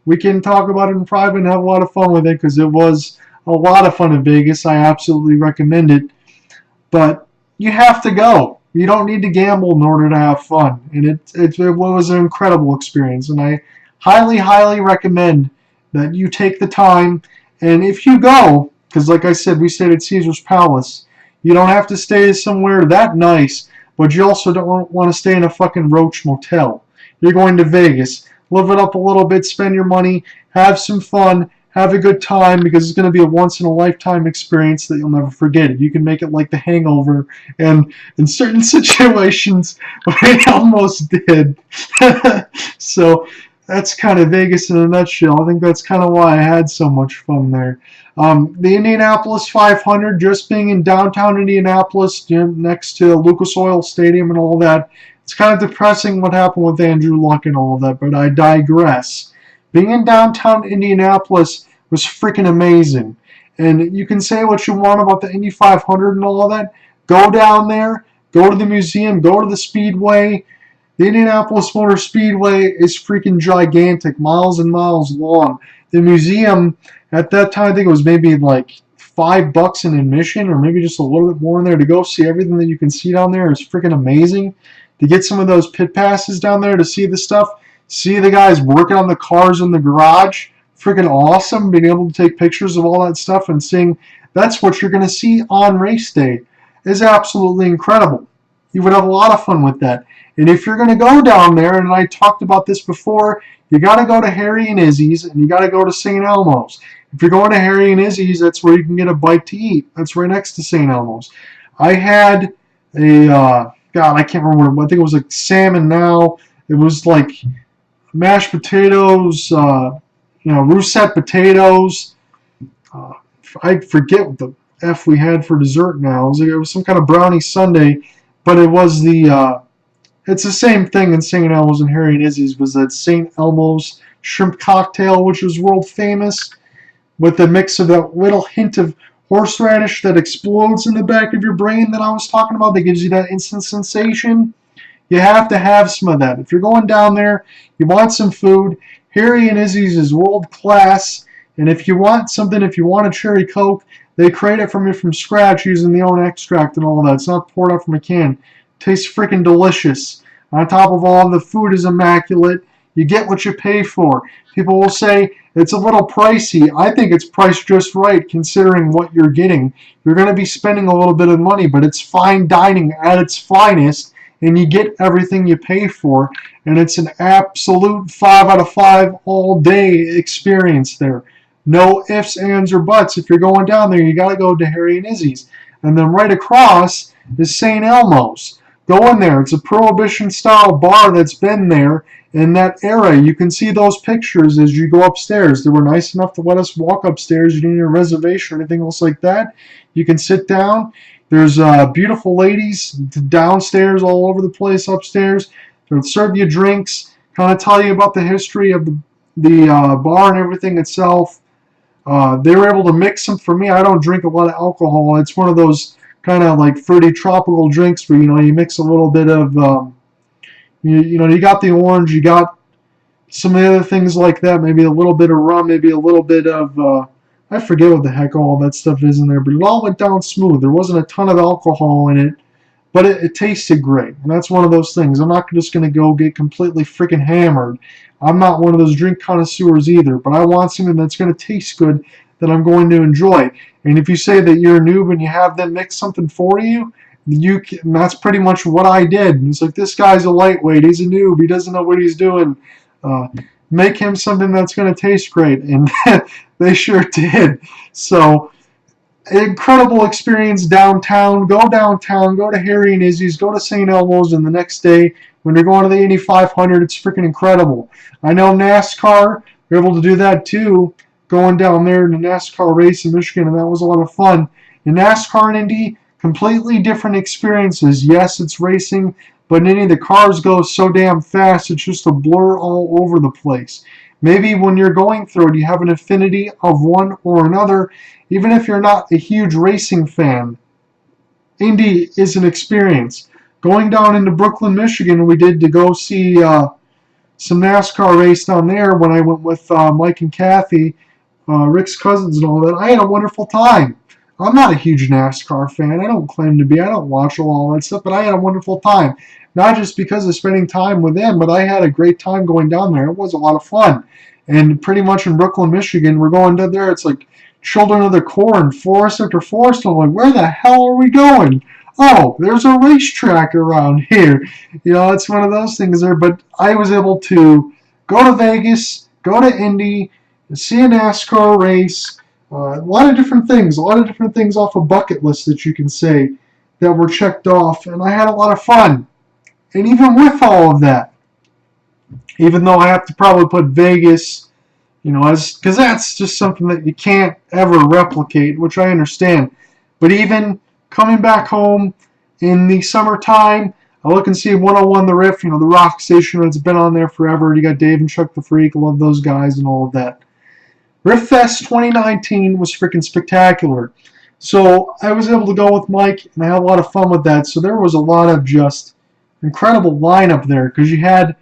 we can talk about it in private and have a lot of fun with it because it was a lot of fun in Vegas. I absolutely recommend it. But you have to go. You don't need to gamble in order to have fun. And it was an incredible experience. And I highly, highly recommend that you take the time. And if you go, because like I said, we stayed at Caesar's Palace, you don't have to stay somewhere that nice, but you also don't want to stay in a fucking Roach Motel. You're going to Vegas. Live it up a little bit, spend your money, have some fun, have a good time because it's going to be a once-in-a-lifetime experience that you'll never forget. You can make it like The Hangover, and in certain situations, we almost did. So that's kind of Vegas in a nutshell. I think that's kind of why I had so much fun there. The Indianapolis 500, just being in downtown Indianapolis, next to Lucas Oil Stadium and all that, it's kind of depressing what happened with Andrew Luck and all of that, but I digress. Being in downtown Indianapolis was freaking amazing. And you can say what you want about the Indy 500 and all of that. Go down there, go to the museum, go to the Speedway. The Indianapolis Motor Speedway is freaking gigantic, miles and miles long. The museum, at that time, I think it was maybe like $5 in admission, or maybe just a little bit more in there to go see everything that you can see down there is freaking amazing. To get some of those pit passes down there to see the stuff, see the guys working on the cars in the garage, freaking awesome. Being able to take pictures of all that stuff and seeing that's what you're going to see on race day is absolutely incredible. You would have a lot of fun with that. And if you're going to go down there, and I talked about this before, you got to go to Harry and Izzy's, and you got to go to St. Elmo's. If you're going to Harry and Izzy's, that's where you can get a bite to eat. That's right next to St. Elmo's. I had a, God, I can't remember what, I think it was like salmon now. It was like mashed potatoes, russet potatoes. I forget what the F we had for dessert now. It was some kind of brownie sundae, but it was it's the same thing in St. Elmo's and Harry and Izzy's, was that St. Elmo's shrimp cocktail, which was world famous, with a mix of that little hint of horseradish that explodes in the back of your brain that I was talking about, that gives you that instant sensation. You have to have some of that. If you're going down there, you want some food, Harry and Izzy's is world class. And if you want something, if you want a cherry Coke, they create it from scratch using their own extract and all that. It's not poured out from a can. Tastes freaking delicious. On top of all, the food is immaculate. You get what you pay for. People will say it's a little pricey. I think it's priced just right considering what you're getting. You're going to be spending a little bit of money, but it's fine dining at its finest, and you get everything you pay for, and it's an absolute 5 out of 5 all-day experience there. No ifs, ands, or buts. If you're going down there, you got to go to Harry and Izzy's. And then right across is St. Elmo's. Go in there. It's a Prohibition-style bar that's been there in that era. You can see those pictures as you go upstairs. They were nice enough to let us walk upstairs. You didn't need a reservation or anything else like that. You can sit down. There's beautiful ladies downstairs all over the place upstairs. They'll serve you drinks, kind of tell you about the history of the bar and everything itself. They were able to mix them for me. I don't drink a lot of alcohol. It's one of those kind of like fruity tropical drinks where you mix a little bit of you got the orange, you got some of the other things like that, maybe a little bit of rum, maybe a little bit of I forget what the heck all that stuff is in there, but it all went down smooth. There wasn't a ton of alcohol in it, but it tasted great. And that's one of those things. I'm not just going to go get completely freaking hammered. I'm not one of those drink connoisseurs either, but I want something that's going to taste good, that I'm going to enjoy. And if you say that you're a noob and you have them mix something for you, that's pretty much what I did. And it's like, this guy's a lightweight. He's a noob. He doesn't know what he's doing. Make him something that's going to taste great. And they sure did. So, incredible experience downtown. Go downtown. Go to Harry and Izzy's. Go to St. Elmo's. And the next day, when you're going to the Indy 500, it's freaking incredible. I know NASCAR, they're able to do that too. Going down there in the NASCAR race in Michigan, and that was a lot of fun. In NASCAR and Indy, completely different experiences. Yes, it's racing, but in Indy, the cars go so damn fast, it's just a blur all over the place. Maybe when you're going through it, you have an affinity of one or another. Even if you're not a huge racing fan, Indy is an experience. Going down into Brooklyn, Michigan, we did to go see some NASCAR race down there when I went with Mike and Kathy, Rick's cousins and all that. I had a wonderful time. I'm not a huge NASCAR fan. I don't claim to be. I don't watch all that stuff, but I had a wonderful time. Not just because of spending time with them, but I had a great time going down there. It was a lot of fun. And pretty much in Brooklyn, Michigan, we're going down there. It's like Children of the Corn, forest after forest. I'm like, where the hell are we going? Oh, there's a racetrack around here. It's one of those things there. But I was able to go to Vegas, go to Indy, see a NASCAR race, a lot of different things off a bucket list that you can say that were checked off, and I had a lot of fun. And even with all of that, even though I have to probably put Vegas, because that's just something that you can't ever replicate, which I understand. But even coming back home in the summertime, I look and see 101 The Riff, the rock station that's been on there forever. You got Dave and Chuck the Freak, I love those guys and all of that. Riffest 2019 was freaking spectacular. So I was able to go with Mike, and I had a lot of fun with that. So there was a lot of just incredible lineup there because you had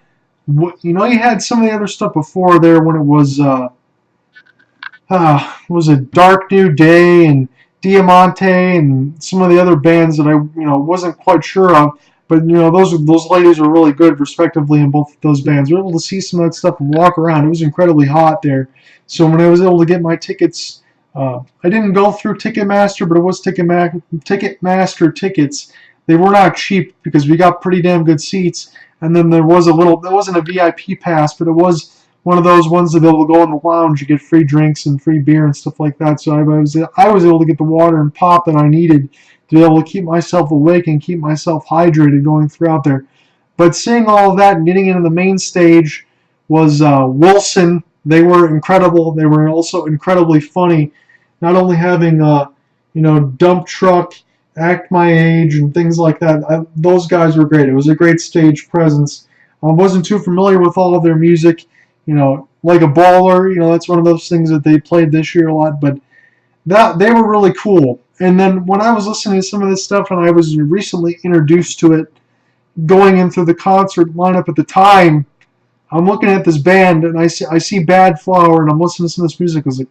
some of the other stuff before there when it was a Dark New Day and Diamante and some of the other bands that I wasn't quite sure of. But those ladies are really good, respectively, in both of those bands. We were able to see some of that stuff and walk around. It was incredibly hot there. So when I was able to get my tickets, I didn't go through Ticketmaster, but it was Ticketmaster tickets. They were not cheap because we got pretty damn good seats. And then there wasn't a VIP pass, but it was one of those ones to be able to go in the lounge. You get free drinks and free beer and stuff like that. So I was able to get the water and pop that I needed to be able to keep myself awake and keep myself hydrated going throughout there. But seeing all of that and getting into the main stage was Wilson. They were incredible. They were also incredibly funny. Not only having Dump Truck, Act My Age, and things like that. Those guys were great. It was a great stage presence. I wasn't too familiar with all of their music. Like a Baller. That's one of those things that they played this year a lot. But they were really cool. And then when I was listening to some of this stuff and I was recently introduced to it, going in through the concert lineup at the time, I'm looking at this band and I see Bad Flower and I'm listening to some of this music. I was like,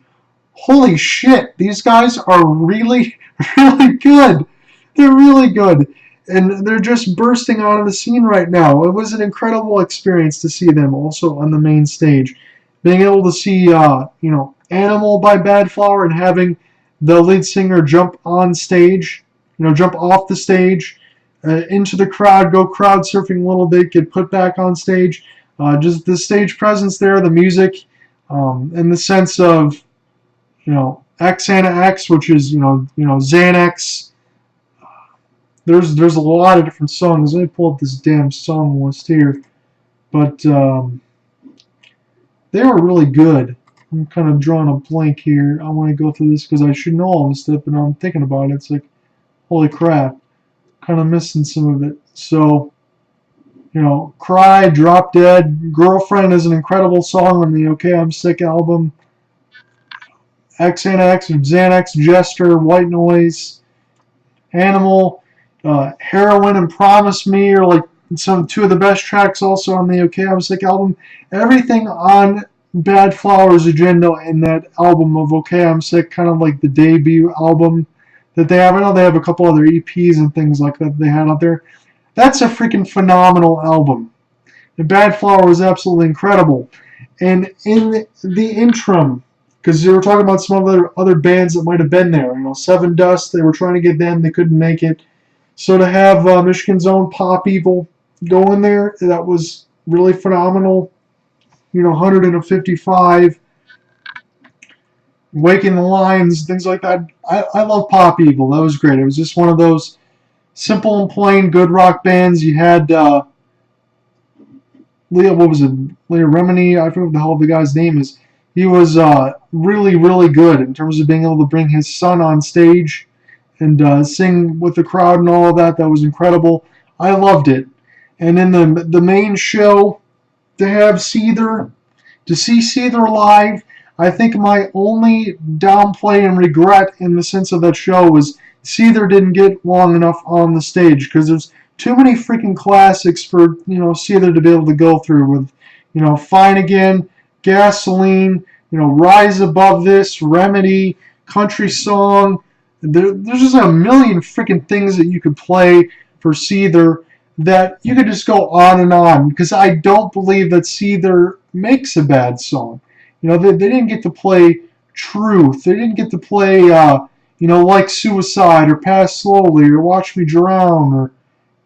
holy shit, these guys are really, really good. They're really good. And they're just bursting out of the scene right now. It was an incredible experience to see them also on the main stage. Being able to see, Animal by Bad Flower and having the lead singer jump on stage, jump off the stage, into the crowd, go crowd surfing a little bit, get put back on stage. Just the stage presence there, the music, and the sense of, Xana X, which is, Xanax. There's a lot of different songs. Let me pull up this damn song list here. But they were really good. I'm kind of drawing a blank here. I want to go through this because I should know all this stuff, but now I'm thinking about it. It's like, holy crap. Kind of missing some of it. So, Cry, Drop Dead, Girlfriend is an incredible song on the OK I'm Sick album. XNX, Xanax, Jester, White Noise, Animal, Heroin, and Promise Me are like two of the best tracks also on the OK I'm Sick album. Everything on Bad Flower's agenda in that album of OK I'm Sick, kind of like the debut album that they have. I know they have a couple other EPs and things like that they had out there. That's a freaking phenomenal album. The Bad Flower was absolutely incredible. And in the interim, because they were talking about some other bands that might have been there. Seven Dust, they were trying to get them, they couldn't make it. So to have Michigan's own Pop Evil go in there, that was really phenomenal. 155, Waking the Lines, things like that. I love Pop Evil. That was great. It was just one of those simple and plain good rock bands. You had Leah Remini, I forget what the hell the guy's name is. He was really, really good in terms of being able to bring his son on stage and sing with the crowd and all of that. That was incredible. I loved it. And in the main show, to see Seether live, I think my only downplay and regret in the sense of that show was Seether didn't get long enough on the stage because there's too many freaking classics for Seether to be able to go through with Fine Again, Gasoline, Rise Above This, Remedy, Country Song. There's just a million freaking things that you could play for Seether that you could just go on because I don't believe that Seether makes a bad song. They didn't get to play Truth. They didn't get to play like Suicide or Pass Slowly or Watch Me Drown or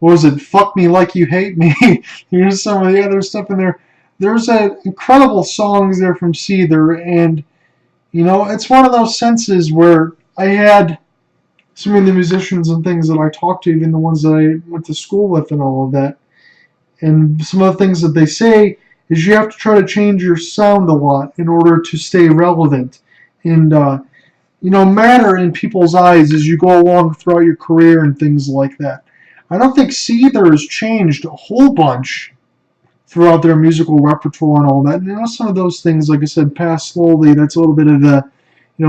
what was it, Fuck Me Like You Hate Me. Here's some of the other stuff in there. There's incredible songs there from Seether, and it's one of those senses where I had some of the musicians and things that I talked to, even the ones that I went to school with and all of that. And some of the things that they say is you have to try to change your sound a lot in order to stay relevant and matter in people's eyes as you go along throughout your career and things like that. I don't think Seether has changed a whole bunch throughout their musical repertoire and all that. And some of those things, like I said, Pass Slowly, that's a little bit of the,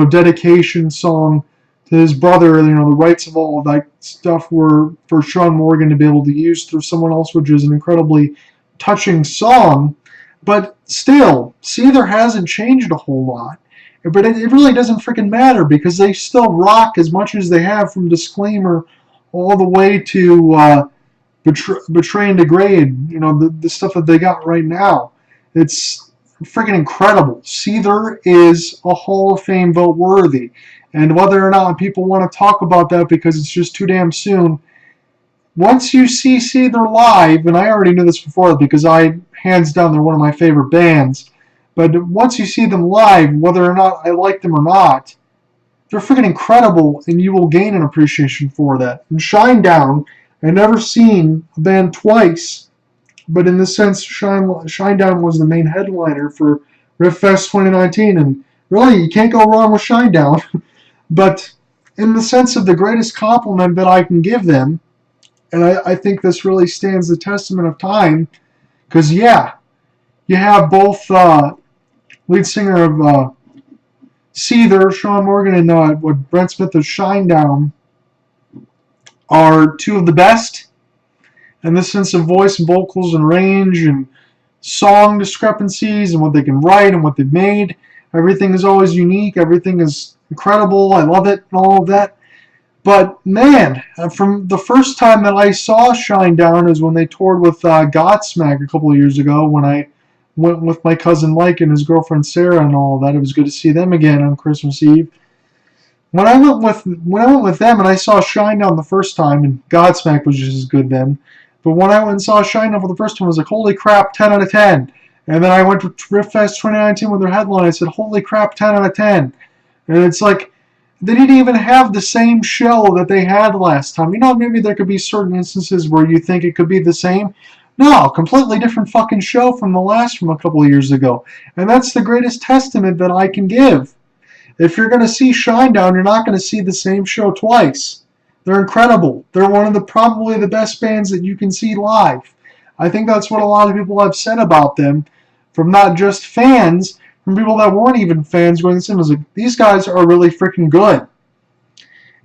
dedication song to his brother. The rights of all of that stuff were for Sean Morgan to be able to use through someone else, which is an incredibly touching song. But still, Seether hasn't changed a whole lot. But it really doesn't freaking matter because they still rock as much as they have from Disclaimer all the way to Betray and Degrade. The stuff that they got right now. It's freaking incredible. Seether is a Hall of Fame vote worthy. And whether or not people want to talk about that because it's just too damn soon, once you see Seether live, and I already knew this before because hands down, they're one of my favorite bands, but once you see them live, whether or not I like them or not, they're freaking incredible, and you will gain an appreciation for that. And Shinedown, I've never seen a band twice, but in this sense, Shinedown was the main headliner for Riffest 2019, and really, you can't go wrong with Shinedown. But in the sense of the greatest compliment that I can give them, and I think this really stands the testament of time, because yeah, you have both lead singer of Seether, Sean Morgan, and what Brent Smith of Shinedown are two of the best in the sense of voice and vocals and range and song discrepancies and what they can write and what they've made. Everything is always unique. Everything is incredible. I love it and all of that. But man, from the first time that I saw Shinedown is when they toured with Godsmack a couple of years ago when I went with my cousin Mike and his girlfriend Sarah and all that. It was good to see them again on Christmas Eve. When I went with them and I saw Shinedown the first time, and Godsmack was just as good then, but when I went and saw Shinedown for the first time, I was like, holy crap, 10 out of 10. And then I went to Riffest 2019 with their headline. I said, holy crap, 10 out of 10. And it's like, they didn't even have the same show that they had last time. Maybe there could be certain instances where you think it could be the same. No, completely different fucking show from a couple of years ago. And that's the greatest testament that I can give. If you're going to see Shinedown, you're not going to see the same show twice. They're incredible. They're one of probably the best bands that you can see live. I think that's what a lot of people have said about them, from not just fans, from people that weren't even fans going to see them. I was like, these guys are really freaking good.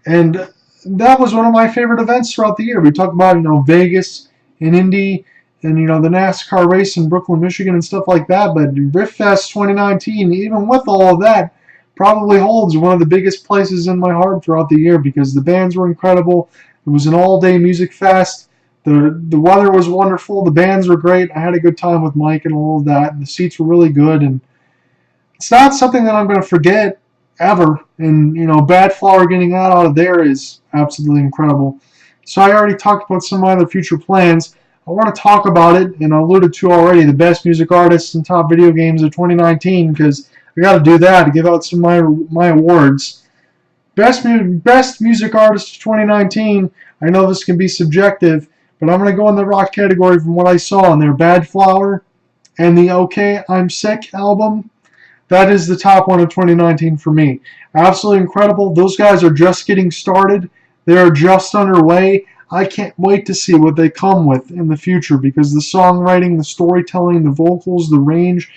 And that was one of my favorite events throughout the year. We talked about, Vegas and Indy and, the NASCAR race in Brooklyn, Michigan and stuff like that. But Riffest 2019, even with all of that, probably holds one of the biggest places in my heart throughout the year because the bands were incredible. It was an all-day music fest. The weather was wonderful. The bands were great. I had a good time with Mike and all of that. And the seats were really good. And it's not something that I'm going to forget ever. And, Bad Flower getting that out of there is absolutely incredible. So I already talked about some of my other future plans. I want to talk about it, and I alluded to already, the best music artists and top video games of 2019, because I got to do that to give out some of my awards. Best music artist of 2019. I know this can be subjective, but I'm going to go in the rock category from what I saw in their Bad Flower and the OK I'm Sick album. That is the top one of 2019 for me. Absolutely incredible. Those guys are just getting started. They are just underway. I can't wait to see what they come with in the future because the songwriting, the storytelling, the vocals, the range,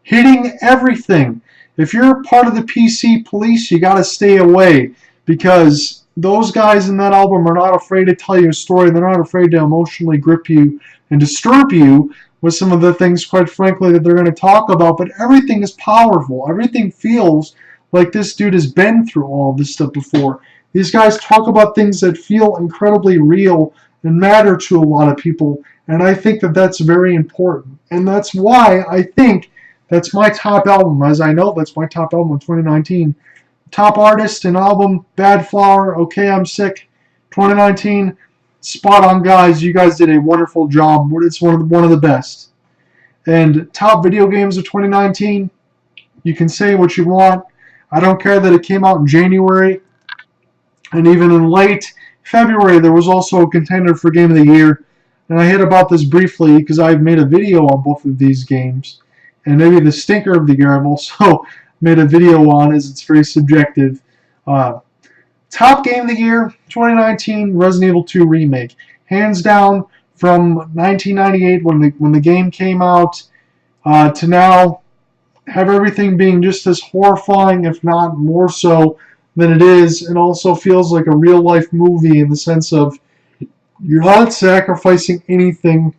hitting everything. If you're part of the PC police, you got to stay away because those guys in that album are not afraid to tell you a story. They're not afraid to emotionally grip you and disturb you with some of the things, quite frankly, that they're going to talk about. But everything is powerful. Everything feels like this dude has been through all of this stuff before. These guys talk about things that feel incredibly real and matter to a lot of people. And I think that that's very important. And that's why I think that's my top album, as I know that's my top album of 2019. Top artist and album, Bad Flower, OK I'm Sick, 2019. Spot on, guys. You guys did a wonderful job. It's one of the best. And top video games of 2019, you can say what you want. I don't care that it came out in January. And even in late February, there was also a contender for Game of the Year. And I hit about this briefly because I've made a video on both of these games. And maybe the stinker of the year I've also made a video on, as it's very subjective. Top game of the year, 2019, Resident Evil 2 Remake. Hands down, from 1998 when the game came out to now have everything being just as horrifying, if not more so than it is. It also feels like a real life movie in the sense of you're not sacrificing anything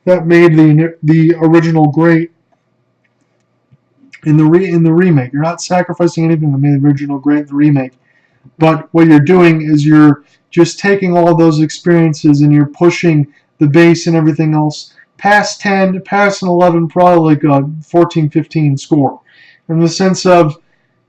that made the original great in the remake. You're not sacrificing anything that made the original great in the remake. But what you're doing is you're just taking all those experiences and you're pushing the base and everything else past 10, past an 11, probably like a 14, 15 score. In the sense of,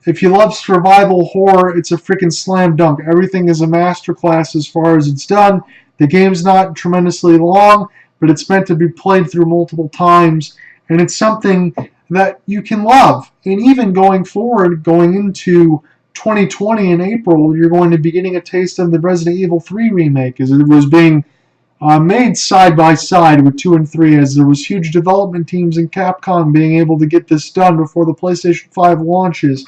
if you love survival horror, it's a freaking slam dunk. Everything is a masterclass as far as it's done. The game's not tremendously long, but it's meant to be played through multiple times, and it's something that you can love. And even going forward, going into 2020 in April, you're going to be getting a taste of the Resident Evil 3 remake, as it was being made side by side with 2 and 3, as there was huge development teams in Capcom being able to get this done before the PlayStation 5 launches.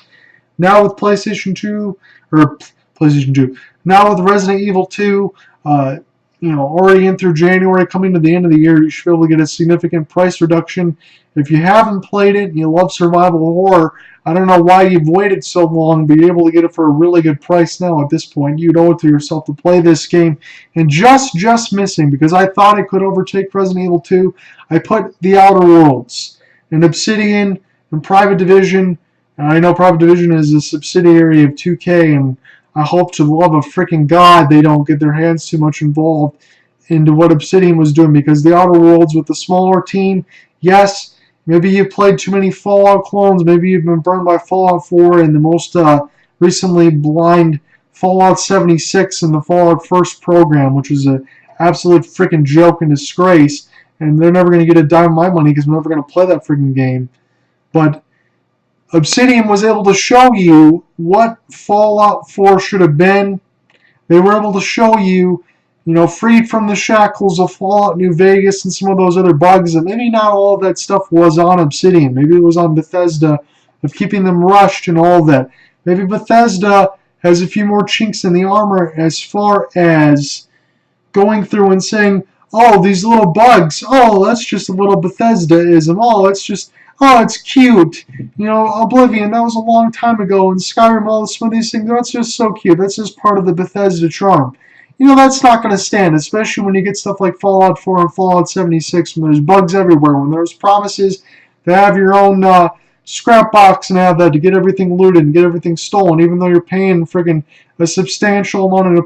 Now with PlayStation 2, or PlayStation 2, now with Resident Evil 2, already in through January, coming to the end of the year, you should be able to get a significant price reduction. If you haven't played it and you love survival horror, I don't know why you've waited so long, but you're able to get it for a really good price now at this point. You'd owe it to yourself to play this game. And just missing, because I thought it could overtake Resident Evil 2, I put The Outer Worlds. And Obsidian and Private Division, and I know Private Division is a subsidiary of 2K, and I hope to the love of freaking God they don't get their hands too much involved into what Obsidian was doing, because The Outer Worlds with the smaller team, yes, maybe you've played too many Fallout clones, maybe you've been burned by Fallout 4 and the most recently blind Fallout 76 and the Fallout First program, which was an absolute freaking joke and disgrace, and they're never going to get a dime of my money because I'm never going to play that freaking game. But Obsidian was able to show you what Fallout 4 should have been. They were able to show you, freed from the shackles of Fallout New Vegas and some of those other bugs. And maybe not all of that stuff was on Obsidian. Maybe it was on Bethesda of keeping them rushed and all of that. Maybe Bethesda has a few more chinks in the armor as far as going through and saying, oh, these little bugs, oh, that's just a little Bethesda-ism. Oh, it's cute. Oblivion, that was a long time ago, and Skyrim, all some of these things, that's just so cute. That's just part of the Bethesda charm. That's not going to stand, especially when you get stuff like Fallout 4 and Fallout 76, when there's bugs everywhere, when there's promises to have your own scrap box and have that to get everything looted and get everything stolen, even though you're paying friggin' a substantial amount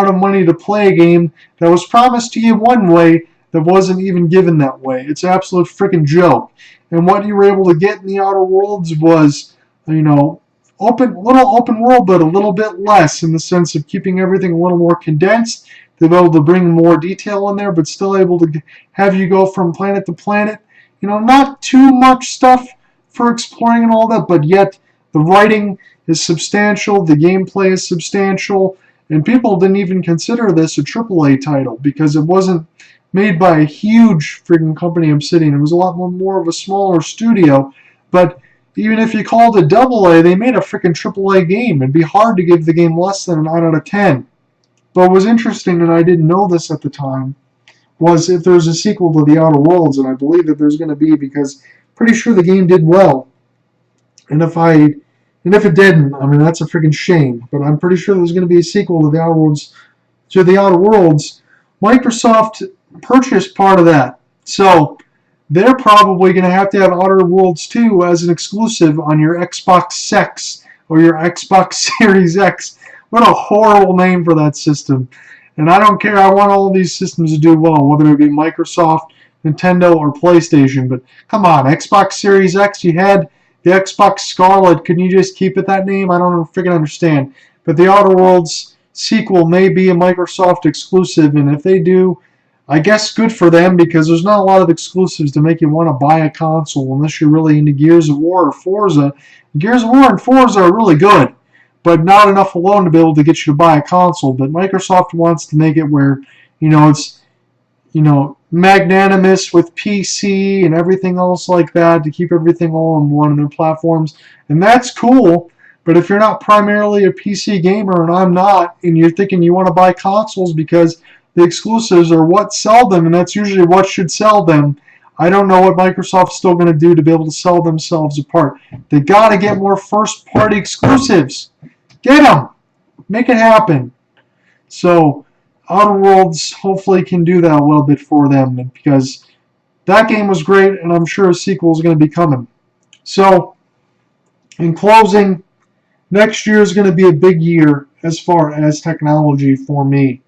of money to play a game that was promised to you one way that wasn't even given that way. It's an absolute freaking joke. And what you were able to get in The Outer Worlds was, little open world, but a little bit less in the sense of keeping everything a little more condensed. They're able to bring more detail in there, but still able to have you go from planet to planet. Not too much stuff for exploring and all that, but yet the writing is substantial, the gameplay is substantial, and people didn't even consider this a AAA title because it wasn't made by a huge freaking company, Obsidian. It was a lot more of a smaller studio, but even if you called it AA, they made a freaking AAA game. It'd be hard to give the game less than a 9 out of 10. But what was interesting, and I didn't know this at the time, was if there's a sequel to The Outer Worlds, and I believe that there's going to be, because pretty sure the game did well. And if it didn't, that's a freaking shame. But I'm pretty sure there's going to be a sequel to The Outer Worlds. Microsoft purchased part of that. So they're probably going to have Outer Worlds 2 as an exclusive on your Xbox X or your Xbox Series X. What a horrible name for that system. And I don't care. I want all these systems to do well, whether it be Microsoft, Nintendo, or PlayStation. But come on, Xbox Series X, you had the Xbox Scarlet. Couldn't you just keep it that name? I don't freaking understand. But the Outer Worlds sequel may be a Microsoft exclusive, and if they do, I guess good for them, because there's not a lot of exclusives to make you want to buy a console unless you're really into Gears of War or Forza. Gears of War and Forza are really good, but not enough alone to be able to get you to buy a console. But Microsoft wants to make it where, it's, magnanimous with PC and everything else like that to keep everything all in one of their platforms. And that's cool, but if you're not primarily a PC gamer, and I'm not, and you're thinking you want to buy consoles because the exclusives are what sell them, and that's usually what should sell them. I don't know what Microsoft's still going to do to be able to sell themselves apart. They got to get more first-party exclusives. Get them. Make it happen. So Outer Worlds hopefully can do that a little bit for them, because that game was great, and I'm sure a sequel is going to be coming. So, in closing, next year is going to be a big year as far as technology for me,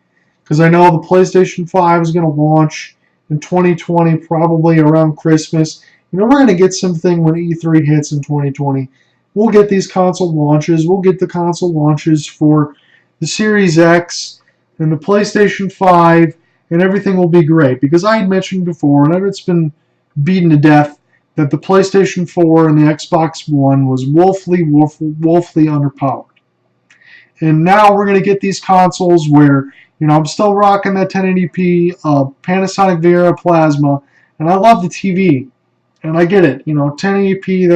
because I know the PlayStation 5 is going to launch in 2020, probably around Christmas. We're going to get something when E3 hits in 2020. We'll get these console launches. We'll get the console launches for the Series X and the PlayStation 5, and everything will be great. Because I had mentioned before, and it's been beaten to death, that the PlayStation 4 and the Xbox One was woefully underpowered. And now we're going to get these consoles where, I'm still rocking that 1080p Panasonic Viera Plasma, and I love the TV. And I get it. 1080p,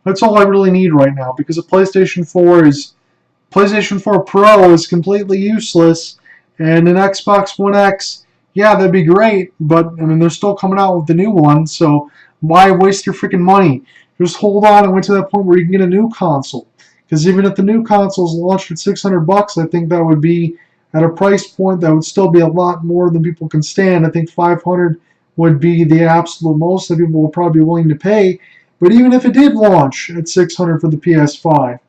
that's all I really need right now, because a PlayStation 4 Pro is completely useless, and an Xbox One X, yeah, that'd be great, but they're still coming out with the new one, so why waste your freaking money? Just hold on and wait to that point where you can get a new console. Because even if the new console is launched at $600, I think that would be at a price point that would still be a lot more than people can stand. I think $500 would be the absolute most that people will probably be willing to pay. But even if it did launch at $600 for the PS5,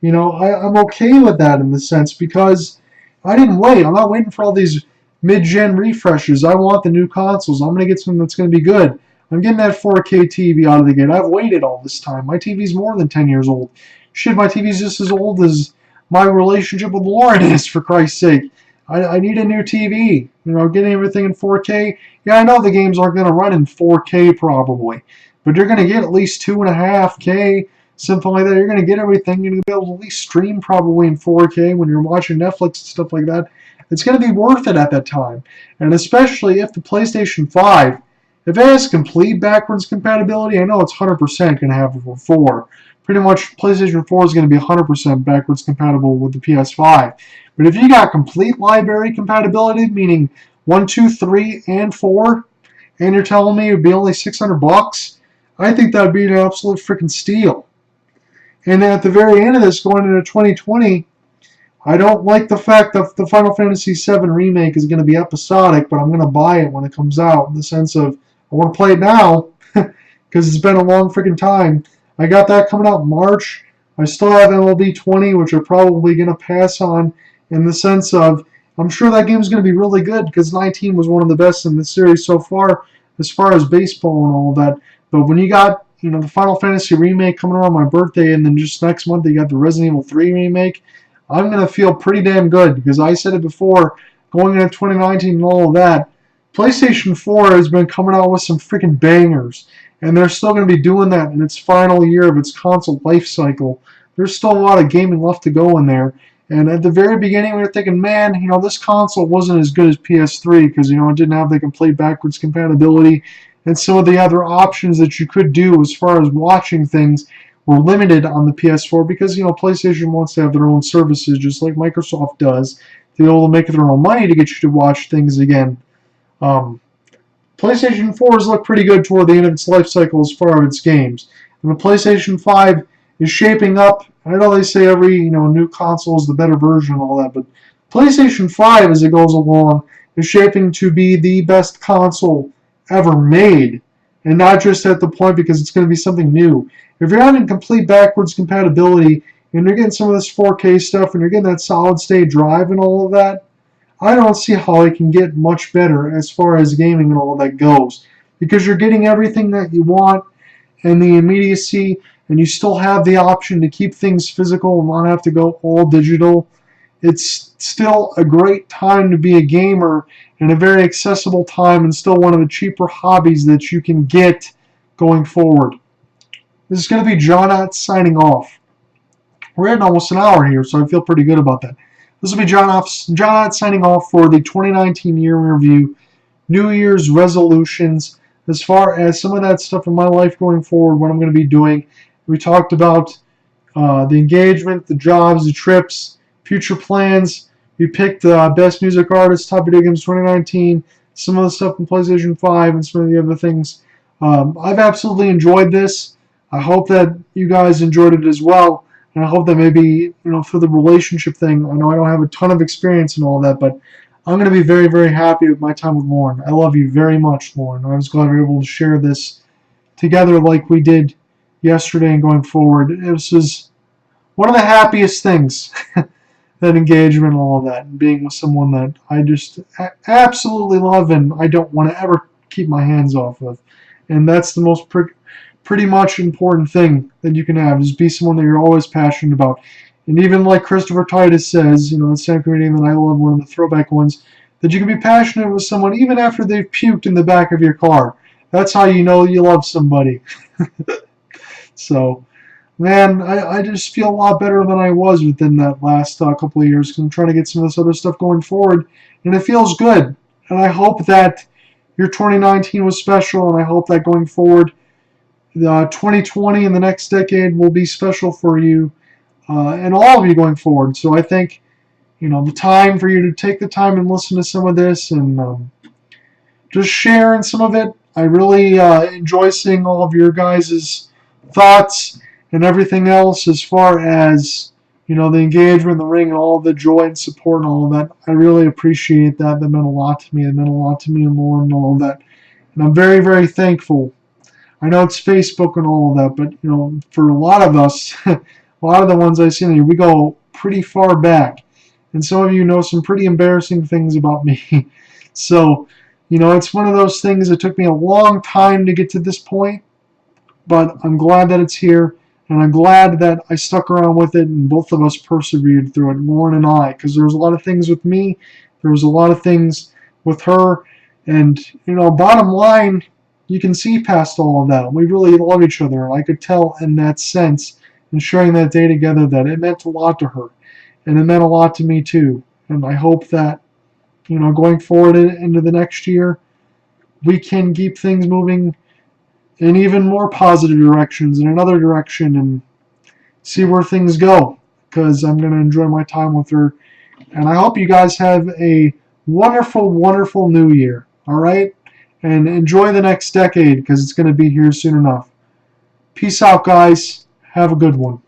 I'm okay with that in the sense, because I didn't wait. I'm not waiting for all these mid-gen refreshes. I want the new consoles. I'm going to get something that's going to be good. I'm getting that 4K TV out of the gate. I've waited all this time. My TV's more than 10 years old. Shit, my TV's just as old as my relationship with Lauren is, for Christ's sake. I need a new TV. Getting everything in 4K. Yeah, I know the games aren't going to run in 4K probably, but you're going to get at least 2.5K, something like that. You're going to get everything. You're going to be able to at least stream probably in 4K when you're watching Netflix and stuff like that. It's going to be worth it at that time. And especially if the PlayStation 5, if it has complete backwards compatibility, I know it's 100% going to have it for 4. Pretty much PlayStation 4 is going to be 100% backwards compatible with the PS5. But if you got complete library compatibility, meaning 1, 2, 3, and 4, and you're telling me it would be only $600, I think that would be an absolute freaking steal. And then at the very end of this, going into 2020, I don't like the fact that the Final Fantasy VII Remake is going to be episodic, but I'm going to buy it when it comes out, in the sense of, I want to play it now, because it's been a long freaking time. I got that coming out in March. I still have MLB 20, which I'm probably going to pass on, in the sense of, I'm sure that game's going to be really good, because 19 was one of the best in the series so far as baseball and all of that. But when you got, the Final Fantasy Remake coming around my birthday, and then just next month you got the Resident Evil 3 Remake, I'm going to feel pretty damn good, because I said it before, going into 2019 and all of that, PlayStation 4 has been coming out with some freaking bangers, and they're still going to be doing that in its final year of its console life cycle. There's still a lot of gaming left to go in there, and at the very beginning we were thinking, man, this console wasn't as good as PS3, because, it didn't have the complete backwards compatibility, and some of the other options that you could do as far as watching things were limited on the PS4, because PlayStation wants to have their own services, just like Microsoft does, to be able to make their own money to get you to watch things again. PlayStation 4 has looked pretty good toward the end of its life cycle as far as its games, and the PlayStation 5 is shaping up. I know they say every new console is the better version and all that, but PlayStation 5, as it goes along, is shaping to be the best console ever made, and not just at the point because it's going to be something new. If you're having complete backwards compatibility, and you're getting some of this 4K stuff, and you're getting that solid state drive and all of that, I don't see how it can get much better as far as gaming and all of that goes. Because you're getting everything that you want and the immediacy, and you still have the option to keep things physical and not have to go all digital. It's still a great time to be a gamer, and a very accessible time, and still one of the cheaper hobbies that you can get going forward. This is going to be John Ott signing off. We're at almost an hour here, so I feel pretty good about that. This will be John Ott signing off for the 2019 year in review, New Year's resolutions, as far as some of that stuff in my life going forward, what I'm going to be doing. We talked about the engagement, the jobs, the trips, future plans. We picked Best Music Artist, Top Video Games 2019, some of the stuff from PlayStation 5, and some of the other things. I've absolutely enjoyed this. I hope that you guys enjoyed it as well. And I hope that maybe, for the relationship thing, I know I don't have a ton of experience in all that, but I'm going to be very, very happy with my time with Lauren. I love you very much, Lauren. I was glad we were able to share this together like we did yesterday and going forward. This was one of the happiest things, that engagement and all of that, and being with someone that I just absolutely love and I don't want to ever keep my hands off of. And that's the most pretty much important thing that you can have, is be someone that you're always passionate about. And even like Christopher Titus says, the stand-up comedian that I love, one of the throwback ones, that you can be passionate with someone even after they've puked in the back of your car. That's how you know you love somebody. So, man, I just feel a lot better than I was within that last couple of years, because I'm trying to get some of this other stuff going forward, and it feels good. And I hope that your 2019 was special, and I hope that going forward, 2020 and the next decade will be special for you, and all of you going forward. So I think, the time for you to take the time and listen to some of this and just share in some of it. I really enjoy seeing all of your guys' thoughts and everything else as far as, the engagement in the ring and all the joy and support and all of that. I really appreciate that. That meant a lot to me. It meant a lot to me and Lauren and all of that. And I'm very, very thankful. I know it's Facebook and all of that, but, for a lot of us, a lot of the ones I see in here, we go pretty far back. And some of you know some pretty embarrassing things about me. So, it's one of those things that took me a long time to get to this point, but I'm glad that it's here, and I'm glad that I stuck around with it, and both of us persevered through it, Lauren and I, because there was a lot of things with me, there was a lot of things with her, and, bottom line, you can see past all of that. We really love each other, and I could tell in that sense, and sharing that day together, that it meant a lot to her, and it meant a lot to me too, and I hope that, going forward into the next year, we can keep things moving in even more positive directions, in another direction, and see where things go, because I'm going to enjoy my time with her. And I hope you guys have a wonderful, wonderful new year, all right? And enjoy the next decade, because it's going to be here soon enough. Peace out, guys. Have a good one.